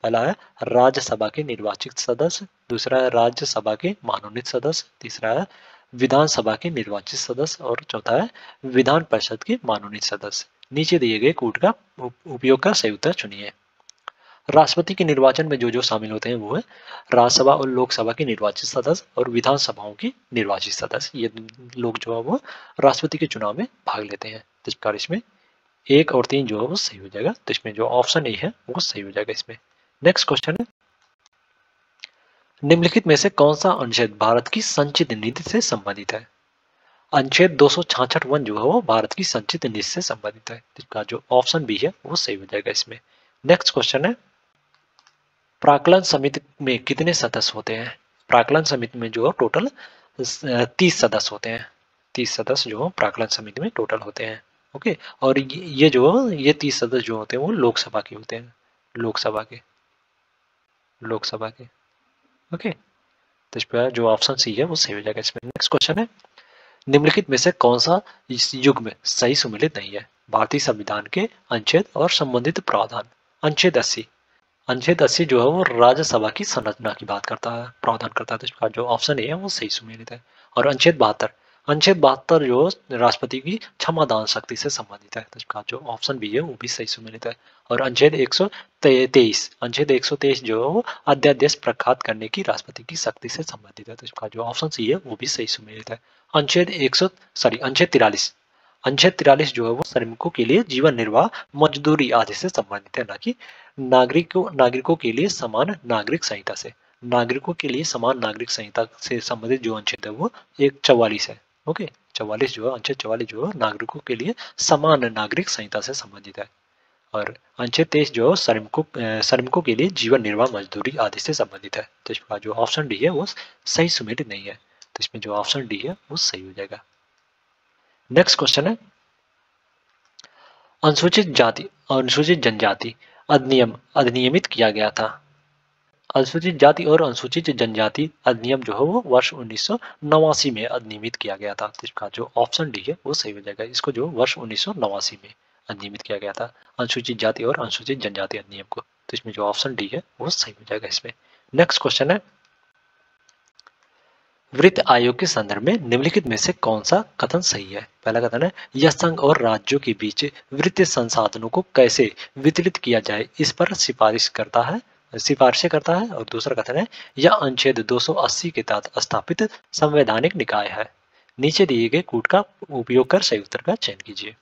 पहला है राज्यसभा के निर्वाचित सदस्य, दूसरा है राज्यसभा के मनोनीत सदस्य, तीसरा है विधानसभा के निर्वाचित सदस्य, और चौथा है विधान परिषद के मनोनीत सदस्य। नीचे दिए गए कोड का उपयोग कर सही उत्तर चुनिए। राष्ट्रपति के निर्वाचन में जो जो शामिल होते हैं वो है राज्यसभा और लोकसभा के निर्वाचित सदस्य और विधानसभाओं के निर्वाचित सदस्य। ये लोग जो है वो राष्ट्रपति के चुनाव में भाग लेते हैं। तो इस प्रकार इसमें 1 और 3 जो है वो सही हो जाएगा। तो इसमें जो ऑप्शन ए है वो सही हो जाएगा इसमें। नेक्स्ट क्वेश्चन है, निम्नलिखित में से कौन सा अनुच्छेद भारत की संचित नीति से संबंधित है? अनुच्छेद 266(1) जो है वो भारत की संचित नीति से संबंधित है। इसका जो ऑप्शन बी है वो सही हो जाएगा इसमें। नेक्स्ट क्वेश्चन है, प्राक्कलन समिति में कितने सदस्य होते हैं? प्राक्कलन समिति में जो टोटल 30 सदस्य होते हैं। 30 सदस्य जो प्राक्कलन समिति में टोटल होते हैं। ओके, और ये 30 सदस्य जो होते हैं वो लोकसभा के होते हैं, लोकसभा के। ओके, तो इस पर जो ऑप्शन सी है वो सही हो जाएगा इसमें। नेक्स्ट क्वेश्चन है, निम्नलिखित में से कौन सा इस युग में सही सुमेलित नहीं है? भारतीय संविधान के अनुच्छेद और संबंधित प्रावधान। अनुच्छेद 80, अनुच्छेद 80 जो है वो राज्यसभा की संरचना की बात करता है, प्रावधान करता है। तो इसका जो ऑप्शन ए है वो सही सुमेलित है। और अनुच्छेद 72 जो राष्ट्रपति की क्षमादान शक्ति से संबंधित है। तो इसका जो ऑप्शन बी है वो भी सही सुमेलित है। और अनुच्छेद 123 जो है वो अध्यादेश प्रख्यात करने की राष्ट्रपति की शक्ति से संबंधित है। तो इसका जो ऑप्शन सी है वो भी सही सुमेलित है। अनुच्छेद 43 जो है वो श्रमिकों के लिए जीवन निर्वाह मजदूरी आदि से संबंधित है, ना कि नागरिकों के लिए समान नागरिक संहिता से। नागरिकों के लिए समान नागरिक संहिता से संबंधित जो अनुच्छेद है वो 44 है। ओके, 44 जो है, अनुच्छेद 44 जो है नागरिकों के लिए समान नागरिक संहिता से संबंधित है। और अनुच्छेद 23 जो श्रमिकों के लिए जीवन निर्वाह मजदूरी आदि से संबंधित है। तो इसका जो ऑप्शन डी है वो सही सुमेलित नहीं है। तो इसमें जो ऑप्शन डी है वो सही हो जाएगा। नेक्स्ट क्वेश्चन है, अनुसूचित जनजाति अधिनियम अधिनियमित किया गया था। अनुसूचित जाति और अनुसूचित जनजाति अधिनियम जो है वो वर्ष 1989 में अधिनियमित किया गया था। तो इसका जो ऑप्शन डी है वो सही हो जाएगा। इसको जो वर्ष 1989 में नियमित किया गया था अनुसूचित जाति और अनुसूचित जनजाति अधिनियम को। तो इसमें जो ऑप्शन डी है वो सही हो जाएगा इसमें। नेक्स्ट क्वेश्चन है, वित्त आयोग के संदर्भ में निम्नलिखित में से कौन सा कथन सही है? पहला कथन है, यह संघ और राज्यों के बीच वित्तीय संसाधनों को कैसे वितरित किया जाए इस पर सिफारिशें करता है। और दूसरा कथन है, यह अनुच्छेद 280 के तहत स्थापित संवैधानिक निकाय है। नीचे दिए गए कूट का उपयोग कर सही उत्तर का चयन कीजिए।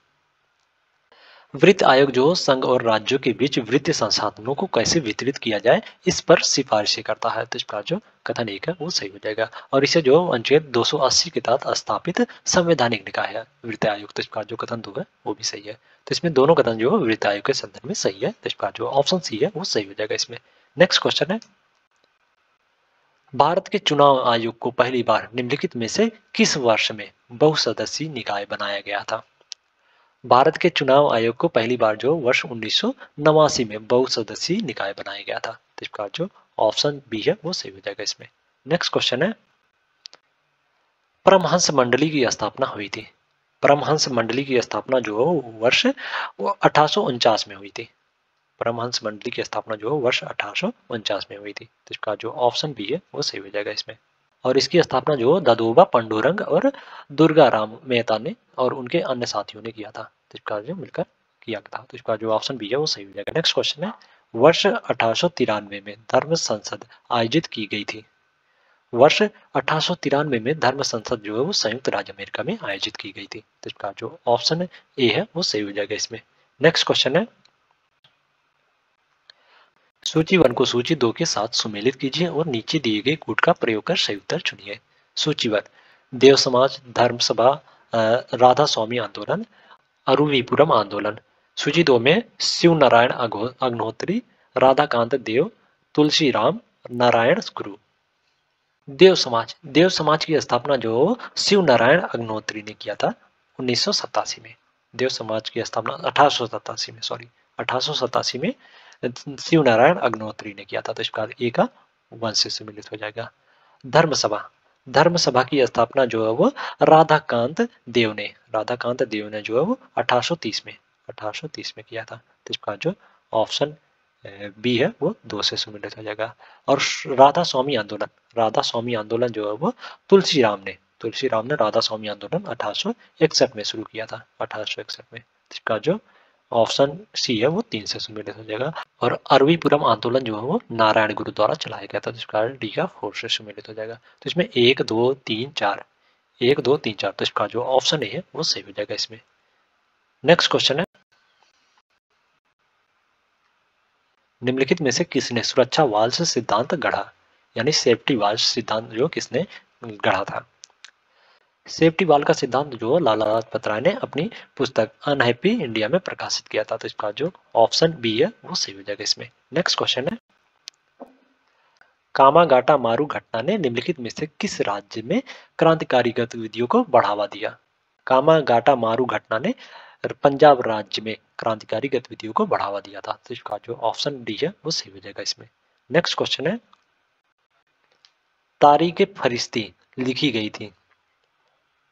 वित्त आयोग जो संघ और राज्यों के बीच वित्तीय संसाधनों को कैसे वितरित किया जाए इस पर सिफारिशें करता है। तो इसका जो कथन एक है वो सही हो जाएगा। और इसे जो अनुच्छेद 280 के तहत स्थापित संवैधानिक निकाय है वित्त आयोग, तो इसका जो कथन दो है वो भी सही है। तो इसमें दोनों कथन जो वित्त आयोग के संदर्भ में सही है। तो इसका जो ऑप्शन सी है वो सही हो जाएगा इसमें। नेक्स्ट क्वेश्चन है, भारत के चुनाव आयोग को पहली बार निम्नलिखित में से किस वर्ष में बहुसदस्यीय निकाय बनाया गया था? भारत के चुनाव आयोग को पहली बार जो वर्ष 1989 में बहुसदस्यीय निकाय बनाया गया था। तो इसका जो ऑप्शन बी है वो सही हो जाएगा इसमें। नेक्स्ट क्वेश्चन है, परमहंस मंडली की स्थापना हुई थी। परमहंस मंडली की स्थापना जो वर्ष 1849 में हुई थी। परमहंस मंडली की स्थापना जो वर्ष 1849 में हुई थी। तो इसका जो ऑप्शन बी है वो सही हो जाएगा इसमें। और इसकी स्थापना जो दादोबा पंडुरंग और दुर्गाराम मेहता ने और उनके अन्य साथियों ने किया था। तो इसका जो मिलकर किया था। तो इसका जो ऑप्शन बी है वो सही हो जाएगा। नेक्स्ट क्वेश्चन है, वर्ष 1893 में धर्म संसद आयोजित की गई थी। वर्ष 1893 में धर्म संसद जो है वो संयुक्त राज्य अमेरिका में आयोजित की गई थी। तो इसका जो ऑप्शन ए है वो सही हो जाएगा इसमें। नेक्स्ट क्वेश्चन है, सूची 1 को सूची 2 के साथ सुमेलित कीजिए और नीचे दिए गए कूट का प्रयोग कर सही उत्तर चुनिए। सूची 1, देव समाज, धर्म सभा, राधा स्वामी आंदोलन, अरुविपुरम आंदोलन। सूची 2 में शिव नारायण अग्निहोत्री, राधाकांत देव, तुलसी राम, नारायण गुरु। देव समाज की स्थापना जो शिव नारायण अग्निहोत्री ने किया था 1987 में। देव समाज की स्थापना 1887 में शिव नारायण अग्निहोत्री ने किया था। तो इसका ए का 1 से सम्मिलित हो जाएगा। धर्म सभा की स्थापना जो है वो राधाकांत देव ने जो है वो 1830 में किया था। तो इसका जो ऑप्शन बी है वो 2 से सम्मिलित हो जाएगा। और राधा स्वामी आंदोलन जो है वो तुलसी राम ने राधा स्वामी आंदोलन 1861 में शुरू किया था। 1861 में। इसका जो ऑप्शन सी है वो 3 से सम्मिलित हो जाएगा। और अरवीपुरम आंदोलन जो है वो नारायण गुरु द्वारा चलाया गया था। जिसका डी का 4 से सम्मिलित हो जाएगा। तो इसमें 1 2 3 4 तो इसका जो ऑप्शन ए है वो सही हो जाएगा इसमें। नेक्स्ट क्वेश्चन है, निम्नलिखित में से किसने सुरक्षा वाल्व सिद्धांत गढ़ा? यानी सेफ्टी वाल्व सिद्धांत जो किसने गढ़ा था? सेफ्टी वाल्व का सिद्धांत जो लाला लाजपत राय ने अपनी पुस्तक अनहैप्पी इंडिया में प्रकाशित किया था। तो इसका जो ऑप्शन बी है वो सही हो जाएगा इसमें। नेक्स्ट क्वेश्चन है, कामागाटा मारू घटना ने निम्नलिखित में से किस राज्य में क्रांतिकारी गतिविधियों को बढ़ावा दिया? कामागाटा मारू घटना ने पंजाब राज्य में क्रांतिकारी गतिविधियों को बढ़ावा दिया था। तो इसका जो ऑप्शन डी है वो सही हो जाएगा इसमें। नेक्स्ट क्वेश्चन है, तारीख फरिश्ती लिखी गई थी।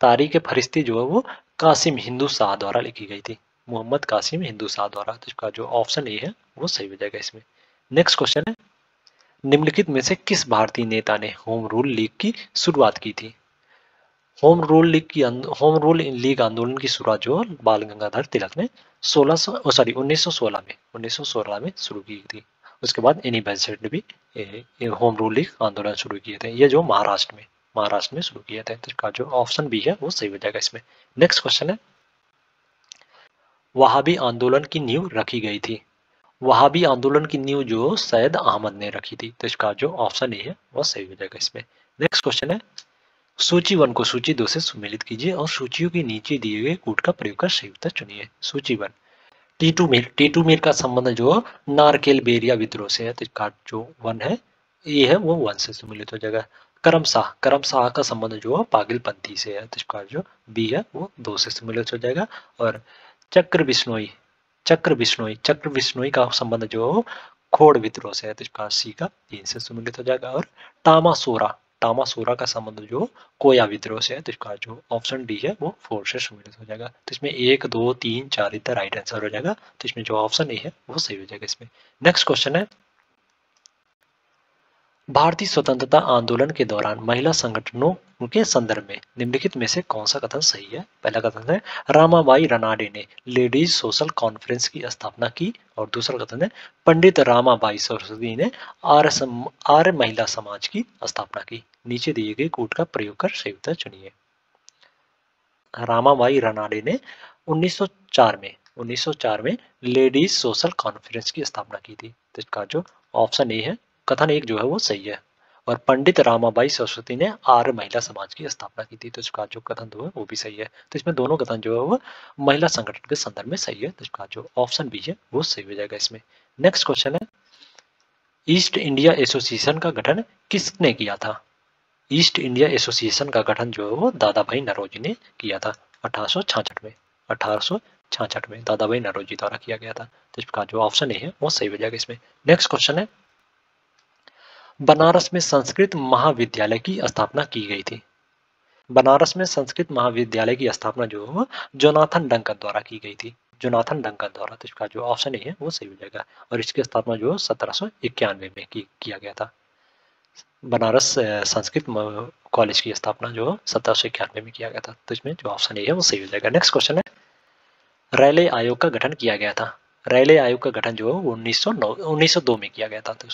तारीख फरिश्ती जो है वो कासिम हिंदू शाह द्वारा लिखी गई थी। मोहम्मद कासिम हिंदू शाह द्वारा। तो इसका जो ऑप्शन ए है वो सही हो जाएगा इसमें। नेक्स्ट क्वेश्चन है, निम्नलिखित में से किस भारतीय नेता ने होम रूल लीग की शुरुआत की थी? होम रूल लीग आंदोलन की शुरुआत जो बाल गंगाधर तिलक ने 1916 में शुरू की थी। उसके बाद एनी बेसेंट ने भी होम रूल लीग आंदोलन शुरू किए थे। ये जो महाराष्ट्र में शुरू किए थे। तो इसका जो ऑप्शन बी है वो सही हो जाएगा इसमें। नेक्स्ट क्वेश्चन है, वहाबी आंदोलन की नींव रखी गई थी। वहाबी आंदोलन की नींव जो सैयद अहमद ने रखी थी। तो इसका जो ऑप्शन ए है वो सही हो जाएगा इसमें। नेक्स्ट क्वेश्चन है, सूची 1 को सूची 2 से सुमेलित कीजिए और सूचियों के नीचे दिए गए कूट का प्रयोग कर सही उत्तर चुनिए। सूची 1, टीटू मीर का संबंध जो नारकेल बेरिया विद्रोह से है। तो इसका जो 1 है ये है वो 1 से सुमेलित हो जाएगा। करम शाह का संबंध जो पागिलपंथी से है। तो इसका जो बी है वो 2 से सुमेलित हो जाएगा। और चक्र बिश्नोई का संबंध जो खोड़ विद्रोह से है। तो इसका सी का 3 से सुमेलित हो जाएगा। और टामासूरा का संबंध जो कोया विद्रोह से है, तो इसका जो ऑप्शन डी है वो 4 से सम्मिलित हो जाएगा। तो इसमें 1 2 3 4 इधर राइट आंसर हो जाएगा। तो इसमें जो ऑप्शन ए है वो सही हो जाएगा इसमें। नेक्स्ट क्वेश्चन है, भारतीय स्वतंत्रता आंदोलन के दौरान महिला संगठनों के संदर्भ में निम्नलिखित में से कौन सा कथन सही है? पहला कथन है रामाबाई रनाडे ने लेडीज सोशल कॉन्फ्रेंस की स्थापना की, और दूसरा कथन है पंडित रामाबाई सरस्वती ने आर्य महिला समाज की स्थापना की। नीचे दिए गए कोड का प्रयोग कर सही उत्तर चुनिए। रामाबाई रनाडे ने 1904 में लेडीज सोशल कॉन्फ्रेंस की स्थापना की थी। तो इसका जो ऑप्शन ए है, कथन एक जो है वो सही है। और पंडित रामाबाई सरस्वती ने आर्य महिला समाज की स्थापना की थी। तो इसका जो कथन दो है वो भी सही है। तो इसमें दोनों कथन जो है वो महिला संगठन के संदर्भ में सही है। तो इसका जो ऑप्शन बी है वो सही हो जाएगा इसमें। नेक्स्ट क्वेश्चन है, ईस्ट इंडिया एसोसिएशन का गठन किसने किया था? ईस्ट इंडिया एसोसिएशन का गठन जो है वो दादा भाई नौरोजी ने किया था 1866 में। 1866 में दादा भाई नौरोजी द्वारा किया गया था। तो इसका जो ऑप्शन ए है वो सही हो जाएगा इसमें। नेक्स्ट क्वेश्चन है, बनारस में संस्कृत महाविद्यालय की स्थापना की गई थी। बनारस में संस्कृत महाविद्यालय की स्थापना जो है जोनाथन डंकन द्वारा की गई थी। जोनाथन डंकन द्वारा। तो इसका जो ऑप्शन ए है वो सही हो जाएगा। और इसकी स्थापना जो 1791 में किया गया था। बनारस संस्कृत कॉलेज की स्थापना जो 1791 में किया गया था। तो इसमें जो ऑप्शन ए है वो सही हो जाएगा। नेक्स्ट क्वेश्चन है, रैले आयोग का गठन किया गया था। रैले आयोग का गठन जो है 1902 में किया गया था। तो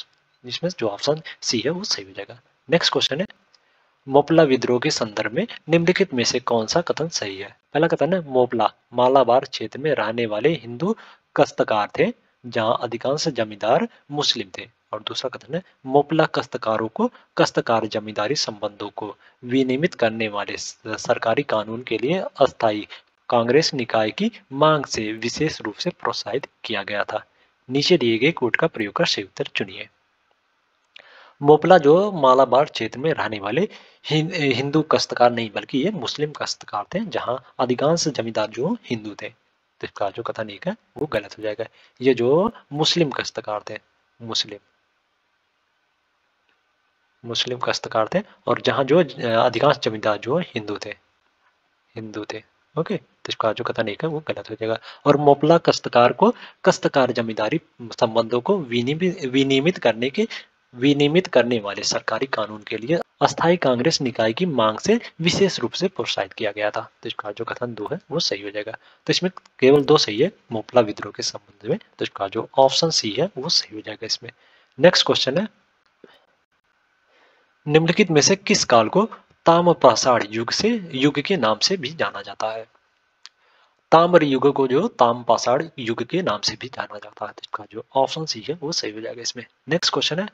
इसमें जो ऑप्शन सी है वो सही हो जाएगा। नेक्स्ट क्वेश्चन है, मोपला विद्रोह के संदर्भ में निम्नलिखित में से कौन सा कथन सही है? पहला कथन है मोपला मालाबार क्षेत्र में रहने वाले हिंदू काश्तकार थे, जहां अधिकांश जमींदार मुस्लिम थे। और दूसरा कथन है मोपला काश्तकारों को काश्तकार जमींदारी संबंधों को विनियमित करने वाले सरकारी कानून के लिए अस्थायी कांग्रेस निकाय की मांग से विशेष रूप से प्रोत्साहित किया गया था। नीचे दिए गए कोड का प्रयोग कर सही उत्तर चुनिए। मोपला जो मालाबार क्षेत्र में रहने वाले हिंदू काश्तकार नहीं बल्कि ये मुस्लिम काश्तकार थे, जहां अधिकांश जमींदार जो हिंदू थे। तो इसका जो कथन एक है वो गलत हो जाएगा। ये जो मुस्लिम काश्तकार थे, मुस्लिम मुस्लिम काश्तकार थे, और जहां जो अधिकांश जमींदार जो हिंदू थे, हिंदू थे। ओके, तो इसका जो कथन एक है वो गलत हो जाएगा। और मोपला काश्तकार को काश्तकार जमींदारी संबंधों को विनियमित करने वाले सरकारी कानून के लिए अस्थायी कांग्रेस निकाय की मांग से विशेष रूप से प्रोत्साहित किया गया था। तो इसका जो कथन दो है वो सही हो जाएगा। तो इसमें केवल दो सही है मोपला विद्रोह के संबंध में। तो इसका जो ऑप्शन सी है वो सही हो जाएगा इसमें। नेक्स्ट क्वेश्चन है, निम्नलिखित में से किस काल को ताम्रपाषाण युग के नाम से भी जाना जाता है? ताम्र युग को जो ताम्रपाषाण युग के नाम से भी जाना जाता है। तो इसका जो ऑप्शन सी है वो सही हो जाएगा इसमें। नेक्स्ट क्वेश्चन है,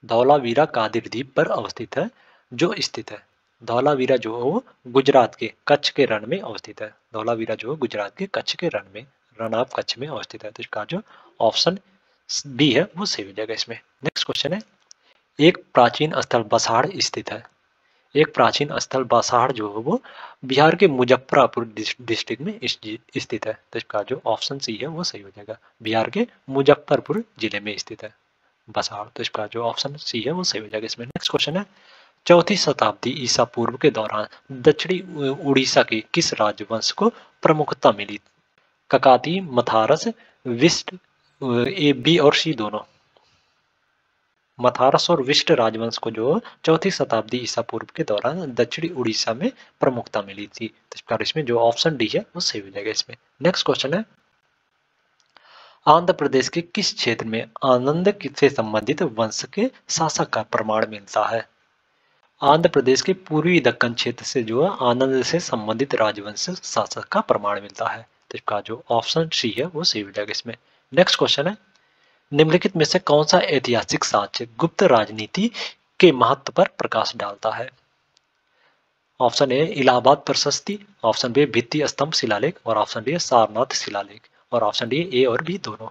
धौलावीरा कादिर द्वीप पर अवस्थित है जो स्थित है। धौलावीरा जो है वो गुजरात के कच्छ के रण में अवस्थित है। धौलावीरा जो है गुजरात के कच्छ के रण में, रण ऑफ कच्छ में अवस्थित है। तो इसका जो ऑप्शन बी है वो सही हो जाएगा इसमें। नेक्स्ट क्वेश्चन है, एक प्राचीन स्थल बसाड़ स्थित है। एक प्राचीन स्थल बसाड़ जो है वो बिहार के मुजफ्फरपुर डिस्ट्रिक्ट में स्थित है। तो इसका जो ऑप्शन सी है वो सही हो जाएगा। बिहार के मुजफ्फरपुर जिले में स्थित है बसाड़। तो इसका जो ऑप्शन सी है वो सही हो जाएगा इसमें। नेक्स्ट क्वेश्चन है, चौथी शताब्दी ईसा पूर्व के दौरान दक्षिणी उड़ीसा के किस राजवंश को प्रमुखता मिली? ककाती, मथारस, विष्ट, ए बी और सी दोनों। मथारस और विष्ट राजवंश को जो चौथी शताब्दी ईसा पूर्व के दौरान दक्षिणी उड़ीसा में प्रमुखता मिली थी। तो इसमें जो ऑप्शन डी है वो सही हो जाएगा इसमें। नेक्स्ट क्वेश्चन है, आंध्र प्रदेश के किस क्षेत्र में आनंद से संबंधित वंश के शासक का प्रमाण मिलता है? आंध्र प्रदेश के पूर्वी दक्कन क्षेत्र से जो है आनंद से संबंधित राजवंश शासक का प्रमाण मिलता है। तो इसका जो ऑप्शन सी है वो सही हो जाएगा इसमें। नेक्स्ट क्वेश्चन है, निम्नलिखित में से कौन सा ऐतिहासिक साक्ष्य गुप्त राजनीति के महत्व पर प्रकाश डालता है? ऑप्शन ए इलाहाबाद प्रशस्ति, ऑप्शन बी भित्ति स्तंभ शिलालेख, और ऑप्शन डी सारनाथ शिलालेख, और ऑप्शन डी ए और बी दोनों।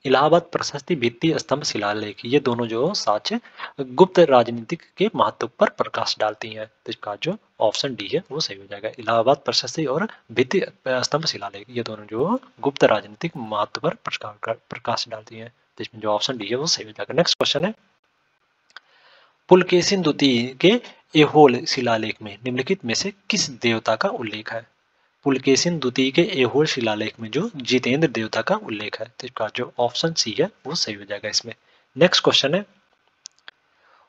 इलाहाबाद प्रशस्ति, भित्ति स्तंभ शिलालेख, ये दोनों जो साक्ष्य गुप्त राजनीतिक के महत्व पर प्रकाश डालती हैं। तो इसका जो ऑप्शन डी है वो सही हो जाएगा। इलाहाबाद प्रशस्ति और भित्ति स्तंभ शिलालेख ये दोनों जो गुप्त राजनीतिक महत्व पर प्रकाश डालती हैं। तो इसमें जो ऑप्शन डी है वो सही हो जाएगा। नेक्स्ट क्वेश्चन है, पुलकेशिन द्वितीय के ऐहोल शिलालेख में निम्नलिखित में से किस देवता का उल्लेख है? पुलकेशिन द्वितीय के ऐहोल शिलालेख में जो जितेंद्र देवता का उल्लेख है, तो इसका जो ऑप्शन सी है वो सही हो जाएगा इसमें। नेक्स्ट क्वेश्चन है,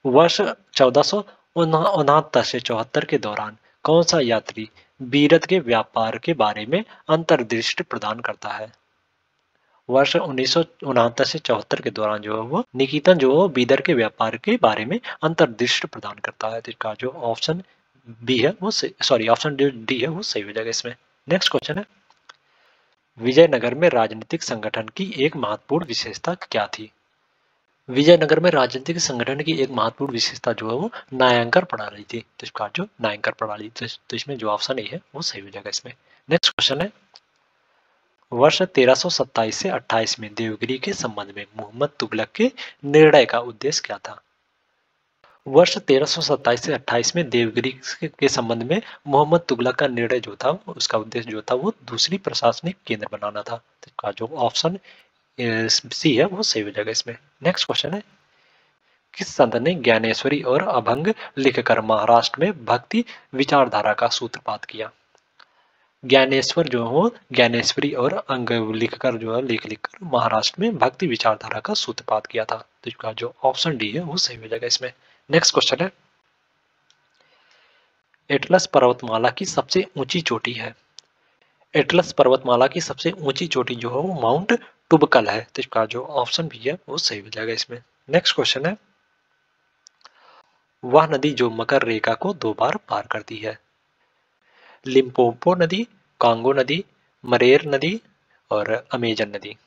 वर्ष 1469 से 74 के दौरान कौन सा यात्री बीरत के व्यापार के बारे में अंतर्दृष्टि प्रदान करता है? वर्ष 1969 से 74 के दौरान जो है वो निकितन जो है बीदर के व्यापार के बारे में अंतर्दृष्टि प्रदान करता है, तो इसका जो ऑप्शन बी है वो सॉरी ऑप्शन डी है वो सही हो जाएगा इसमें। नेक्स्ट क्वेश्चन है, विजयनगर में राजनीतिक संगठन की एक महत्वपूर्ण विशेषता क्या थी? विजयनगर में राजनीतिक संगठन की एक महत्वपूर्ण विशेषता जो है वो न्यायांकर प्रणाली थी, तो इसका जो न्यायांकर प्रणाली, तो इसमें जो ऑप्शन ए है वो सही हो जाएगा इसमें। नेक्स्ट क्वेश्चन है, वर्ष 1327 से 28 में देवगिरी के संबंध में मोहम्मद तुगलक के निर्णय का उद्देश्य क्या था? वर्ष 1327 से 28 में देवगिरी के संबंध में मोहम्मद तुगलक का निर्णय जो था उसका उद्देश्य जो था वो दूसरी प्रशासनिक केंद्र बनाना था, तो इसका जो ऑप्शन सी है वो सही हो जाएगा इसमें। नेक्स्ट क्वेश्चन है, किस संत ने ज्ञानेश्वरी और अभंग लिखकर महाराष्ट्र में भक्ति विचारधारा का सूत्रपात किया? ज्ञानेश्वर जो हो ज्ञानेश्वरी और अंग लिखकर जो है लेख लिखकर महाराष्ट्र में भक्ति विचारधारा का सूत्रपात किया था, तो इसका जो ऑप्शन डी है वो सही हो जाएगा इसमें। नेक्स्ट क्वेश्चन है, एटलस पर्वतमाला की सबसे ऊंची चोटी है? एटलस पर्वतमाला की सबसे ऊंची चोटी जो है वो माउंट टुबकल है, तो इसका जो ऑप्शन भी है वो सही हो जाएगा इसमें। नेक्स्ट क्वेश्चन है, वह नदी जो मकर रेखा को 2 बार पार करती है? लिम्पोपो नदी, कांगो नदी, मरेर नदी और अमेजन नदी।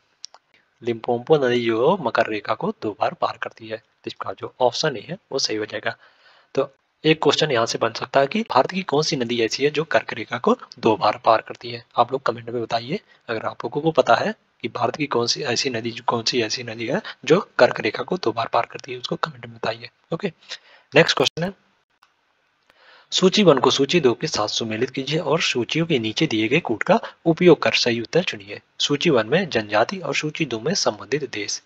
लिम्पोपो नदी जो मकर रेखा को 2 बार पार करती है, तो इसका जो ऑप्शन है वो सही हो जाएगा। तो एक क्वेश्चन यहाँ से बन सकता है कि भारत की कौन सी नदी ऐसी है जो कर्क रेखा को 2 बार पार करती है? आप लोग कमेंट में बताइए अगर आप लोगों को पता है कि भारत की कौन सी ऐसी नदी है जो कर्क रेखा को 2 बार पार करती है, उसको कमेंट में बताइए। ओके, नेक्स्ट क्वेश्चन है, सूची 1 को सूची 2 के साथ सुमेलित कीजिए और सूचियों के नीचे दिए गए कूट का उपयोग कर सही उत्तर चुनिए। सूची 1 में जनजाति और सूची 2 में संबंधित देश।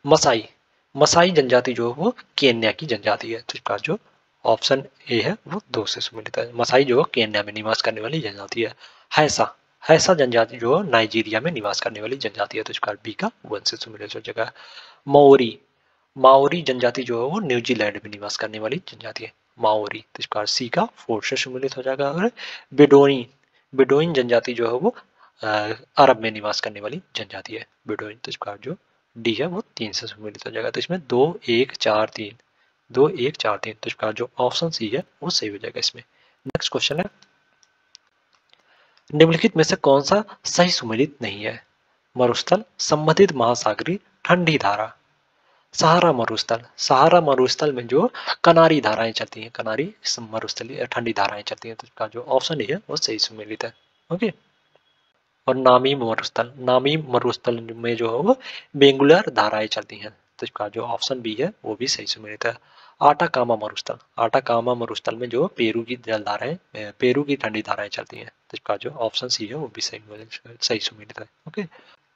मसाई, मसाई जनजाति जो है वो केन्या की जनजाति है, तो इसका जो ऑप्शन ए है वो 2 से सुमेलित है। मसाई जो केन्या में निवास करने वाली जनजाति है। हैसा, हैसा जनजाति जो नाइजीरिया में निवास करने वाली जनजाति है, तो इसका बी का 1 से सुमेलित हो जाएगा। माओरी, माओरी जनजाति जो है वो न्यूजीलैंड में निवास करने वाली जनजाति है, माओरी, तो इसका सी का 4 से सम्मिलित हो जाएगा। और बेडोइन, बेडोइन जनजाति जो है वो अरब में निवास करने वाली जनजाति है बेडोइन, तो इसका जो डी है वो 3 से सम्मिलित हो जाएगा। तो इसमें 2 1 4 3 2 1 4 3, तो इसका जो ऑप्शन सी है वो सही हो जाएगा इसमें। नेक्स्ट क्वेश्चन है, निम्नलिखित में से कौन सा सही सुमेलित नहीं है? मरुस्थल, संबंधित महासागरी, ठंडी धारा। सहारा मरुस्थल, सहारा मरुस्थल में जो कनारी धाराएं चलती हैं, कनारी मरुस्थलीय ठंडी धाराएं चलती हैं, तो इसका जो ऑप्शन है वो सही सुमेलित है। ओके, और नामी मरुस्थल, नामी मरुस्थल में जो है वो बेंगुलर धाराएं चलती हैं, तो इसका जो ऑप्शन बी है वो भी सही सुमेलित है। आटाकामा मरुस्थल, आटाकामा मरुस्थल में जो पेरू की जलधाराएं पेरू की ठंडी धाराएं चलती हैं, तो इसका जो ऑप्शन सी है वो भी सही सुमेलित है। ओके,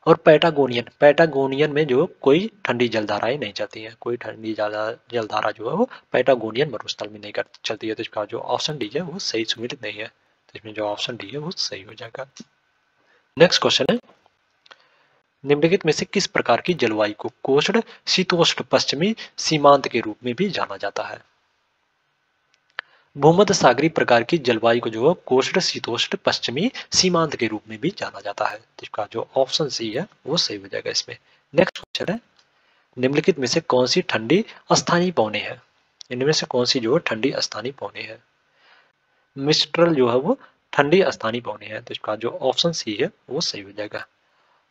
और पैटागोनियन, पैटागोनियन में जो कोई ठंडी जलधाराएं नहीं चलती हैं, कोई ठंडी जलधारा जो है वो पैटागोनियन मरुस्थल में नहीं चलती है, तो इसका जो ऑप्शन डी है वो सही सुमेलित नहीं है, तो इसमें जो ऑप्शन डी है वो सही हो जाएगा। नेक्स्ट क्वेश्चन है, निम्नलिखित में से किस प्रकार की जलवायु को कोष्ण शीतोष्ण पश्चिमी सीमांत के रूप में भी जाना जाता है? भूमध्य सागरीय प्रकार की जलवायु को जो कोष्ण शीतोष्ण पश्चिमी सीमांत के रूप में भी जाना जाता है, तो इसका जो ऑप्शन सी है वो सही हो जाएगा इसमें। नेक्स्ट क्वेश्चन है, निम्नलिखित में से कौन सी ठंडी स्थानीय पौने है? इनमें से कौन सी जो ठंडी स्थानीय पौने है? मिस्ट्रल जो है वो ठंडी स्थानीय पौने है, तो इसका जो ऑप्शन सी है वो सही हो जाएगा।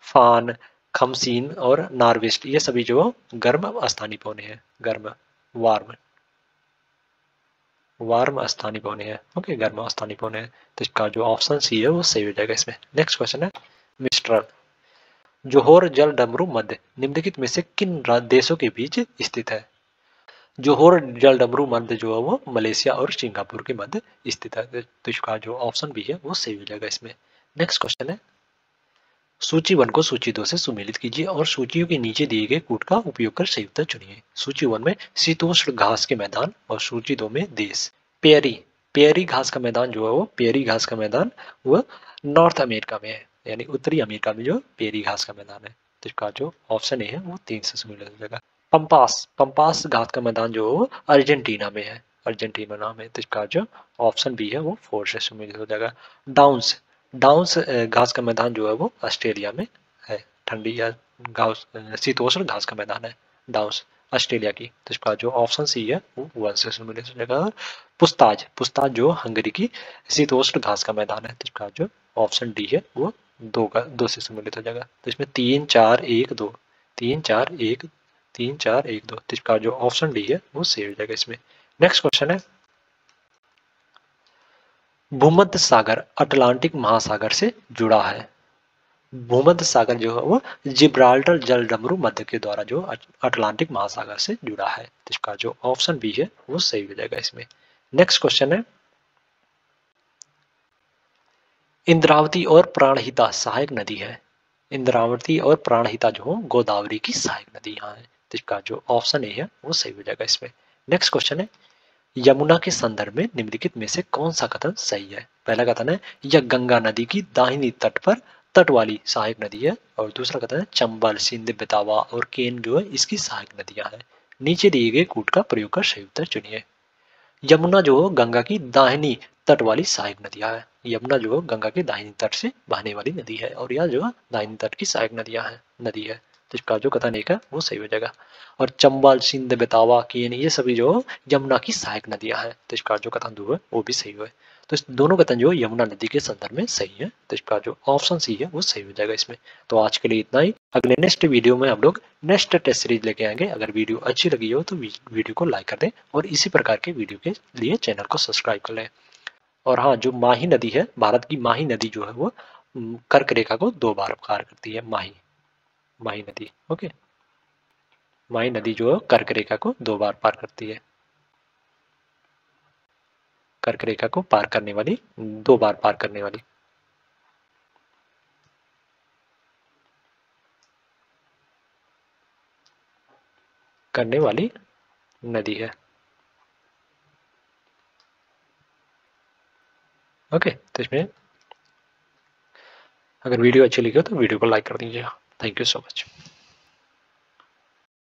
फान, खमसीन और नार्वेस्ट ये सभी जो गर्म स्थानीय पौने हैं, गर्म वार्म वार्म स्थानीय पौने हैं। ओके, गर्म स्थानीय पौने हैं, तो इसका जो ऑप्शन सी है वो सही हो जाएगा इसमें। नेक्स्ट क्वेश्चन है, मिस्ट्रल, जोहोर जल डमरू मध्य निम्नलिखित में से किन देशों के बीच स्थित है? जोहोर जल डमरू मध्य जो है वो मलेशिया और सिंगापुर के मध्य स्थित है, तो इसका जो ऑप्शन भी है वो सही हो जाएगा इसमें। नेक्स्ट क्वेश्चन है, सूची 1 को सूची 2 से सुमेलित कीजिए और सूचियों के नीचे दिए गए कूट का उपयोग कर सही उत्तर चुनिए। सूची 1 में शीतोष्ण घास के मैदान और सूची 2 में देश। पेयरी पेयरी घास का मैदान जो है वो पेयरी घास का मैदान वो नॉर्थ अमेरिका में है, यानी उत्तरी अमेरिका में जो पेयरी घास का मैदान है। तो इसका जो ऑप्शन ए है वो 3 से सुमेलित हो जाएगा। पंपास पंपास घास का मैदान जो है वो अर्जेंटीना में है, अर्जेंटीना नाम है। तो इसका जो ऑप्शन बी है वो 4 से सुमेलित हो जाएगा। डाउन्स डाउन्स घास का मैदान जो है वो ऑस्ट्रेलिया में है, ठंडी या घास शीतोष्ण घास का मैदान है डाउन्स ऑस्ट्रेलिया की। तो इसका जो ऑप्शन सी है वो 1 से सुमेलित हो जाएगा। पुस्ताज पुस्ताज जो हंगरी की शीतोष्ण घास का मैदान है। तो इसका जो ऑप्शन डी है वो 2 से सुमेलित हो जाएगा। तो इसमें 3 4 1 2 3 4 1 3 4 1 2। तो इसका जो ऑप्शन डी है वो सही हो जाएगा इसमें। नेक्स्ट क्वेश्चन है, भूमध्य सागर अटलांटिक महासागर से जुड़ा है। भूमध्य सागर जो है वो जिब्राल्टर जलडमरू मध्य के द्वारा जो अटलांटिक महासागर से जुड़ा है। तो इसका जो ऑप्शन बी है वो सही हो जाएगा इसमें। नेक्स्ट क्वेश्चन है, इंद्रावती और प्राणहिता सहायक नदी है। इंद्रावती और प्राणहिता जो गोदावरी की सहायक नदी यहाँ है। तो इसका जो ऑप्शन ए है वो सही हो जाएगा इसमें। नेक्स्ट क्वेश्चन है, यमुना के संदर्भ में निम्नलिखित में से कौन सा कथन सही है। पहला कथन है यह गंगा नदी की दाहिनी तट पर तट वाली सहायक नदी है, और दूसरा कथन है चंबल सिंध बेतवा और केन जो है इसकी सहायक नदियां हैं। नीचे दिए गए कूट का प्रयोग कर सही उत्तर चुनिए। यमुना जो गंगा की दाहिनी तट वाली सहायक नदियां है। यमुना जो गंगा के दाहिनी तट से बहने वाली नदी है, और यह जो दाहिनी तट की सहायक नदी है। तो इसका जो कथन एक है वो सही हो जाएगा। और चंबल सिंध बेतवा केन ये सभी जो यमुना की सहायक नदियां हैं। तो इसका जो कथन दो है वो भी सही है। तो इस दोनों कथन जो यमुना नदी के संदर्भ में सही है। तो इसका जो ऑप्शन सी है वो सही हो जाएगा इसमें। तो आज के लिए इतना ही। अगले नेक्स्ट वीडियो में हम लोग नेक्स्ट टेस्ट सीरीज लेके आएंगे। अगर वीडियो अच्छी लगी हो तो वीडियो को लाइक कर दें और इसी प्रकार के वीडियो के लिए चैनल को सब्सक्राइब कर लें। और हाँ, जो माही नदी है, भारत की माही नदी जो है वो कर्क रेखा को 2 बार पार करती है। माही माही नदी ओके, माही नदी जो है कर्क रेखा को 2 बार पार करती है। कर्क रेखा को पार करने वाली 2 बार पार करने वाली नदी है। ओके, तो इसमें अगर वीडियो अच्छी लगी हो तो वीडियो को लाइक कर दीजिएगा। Thank you so much.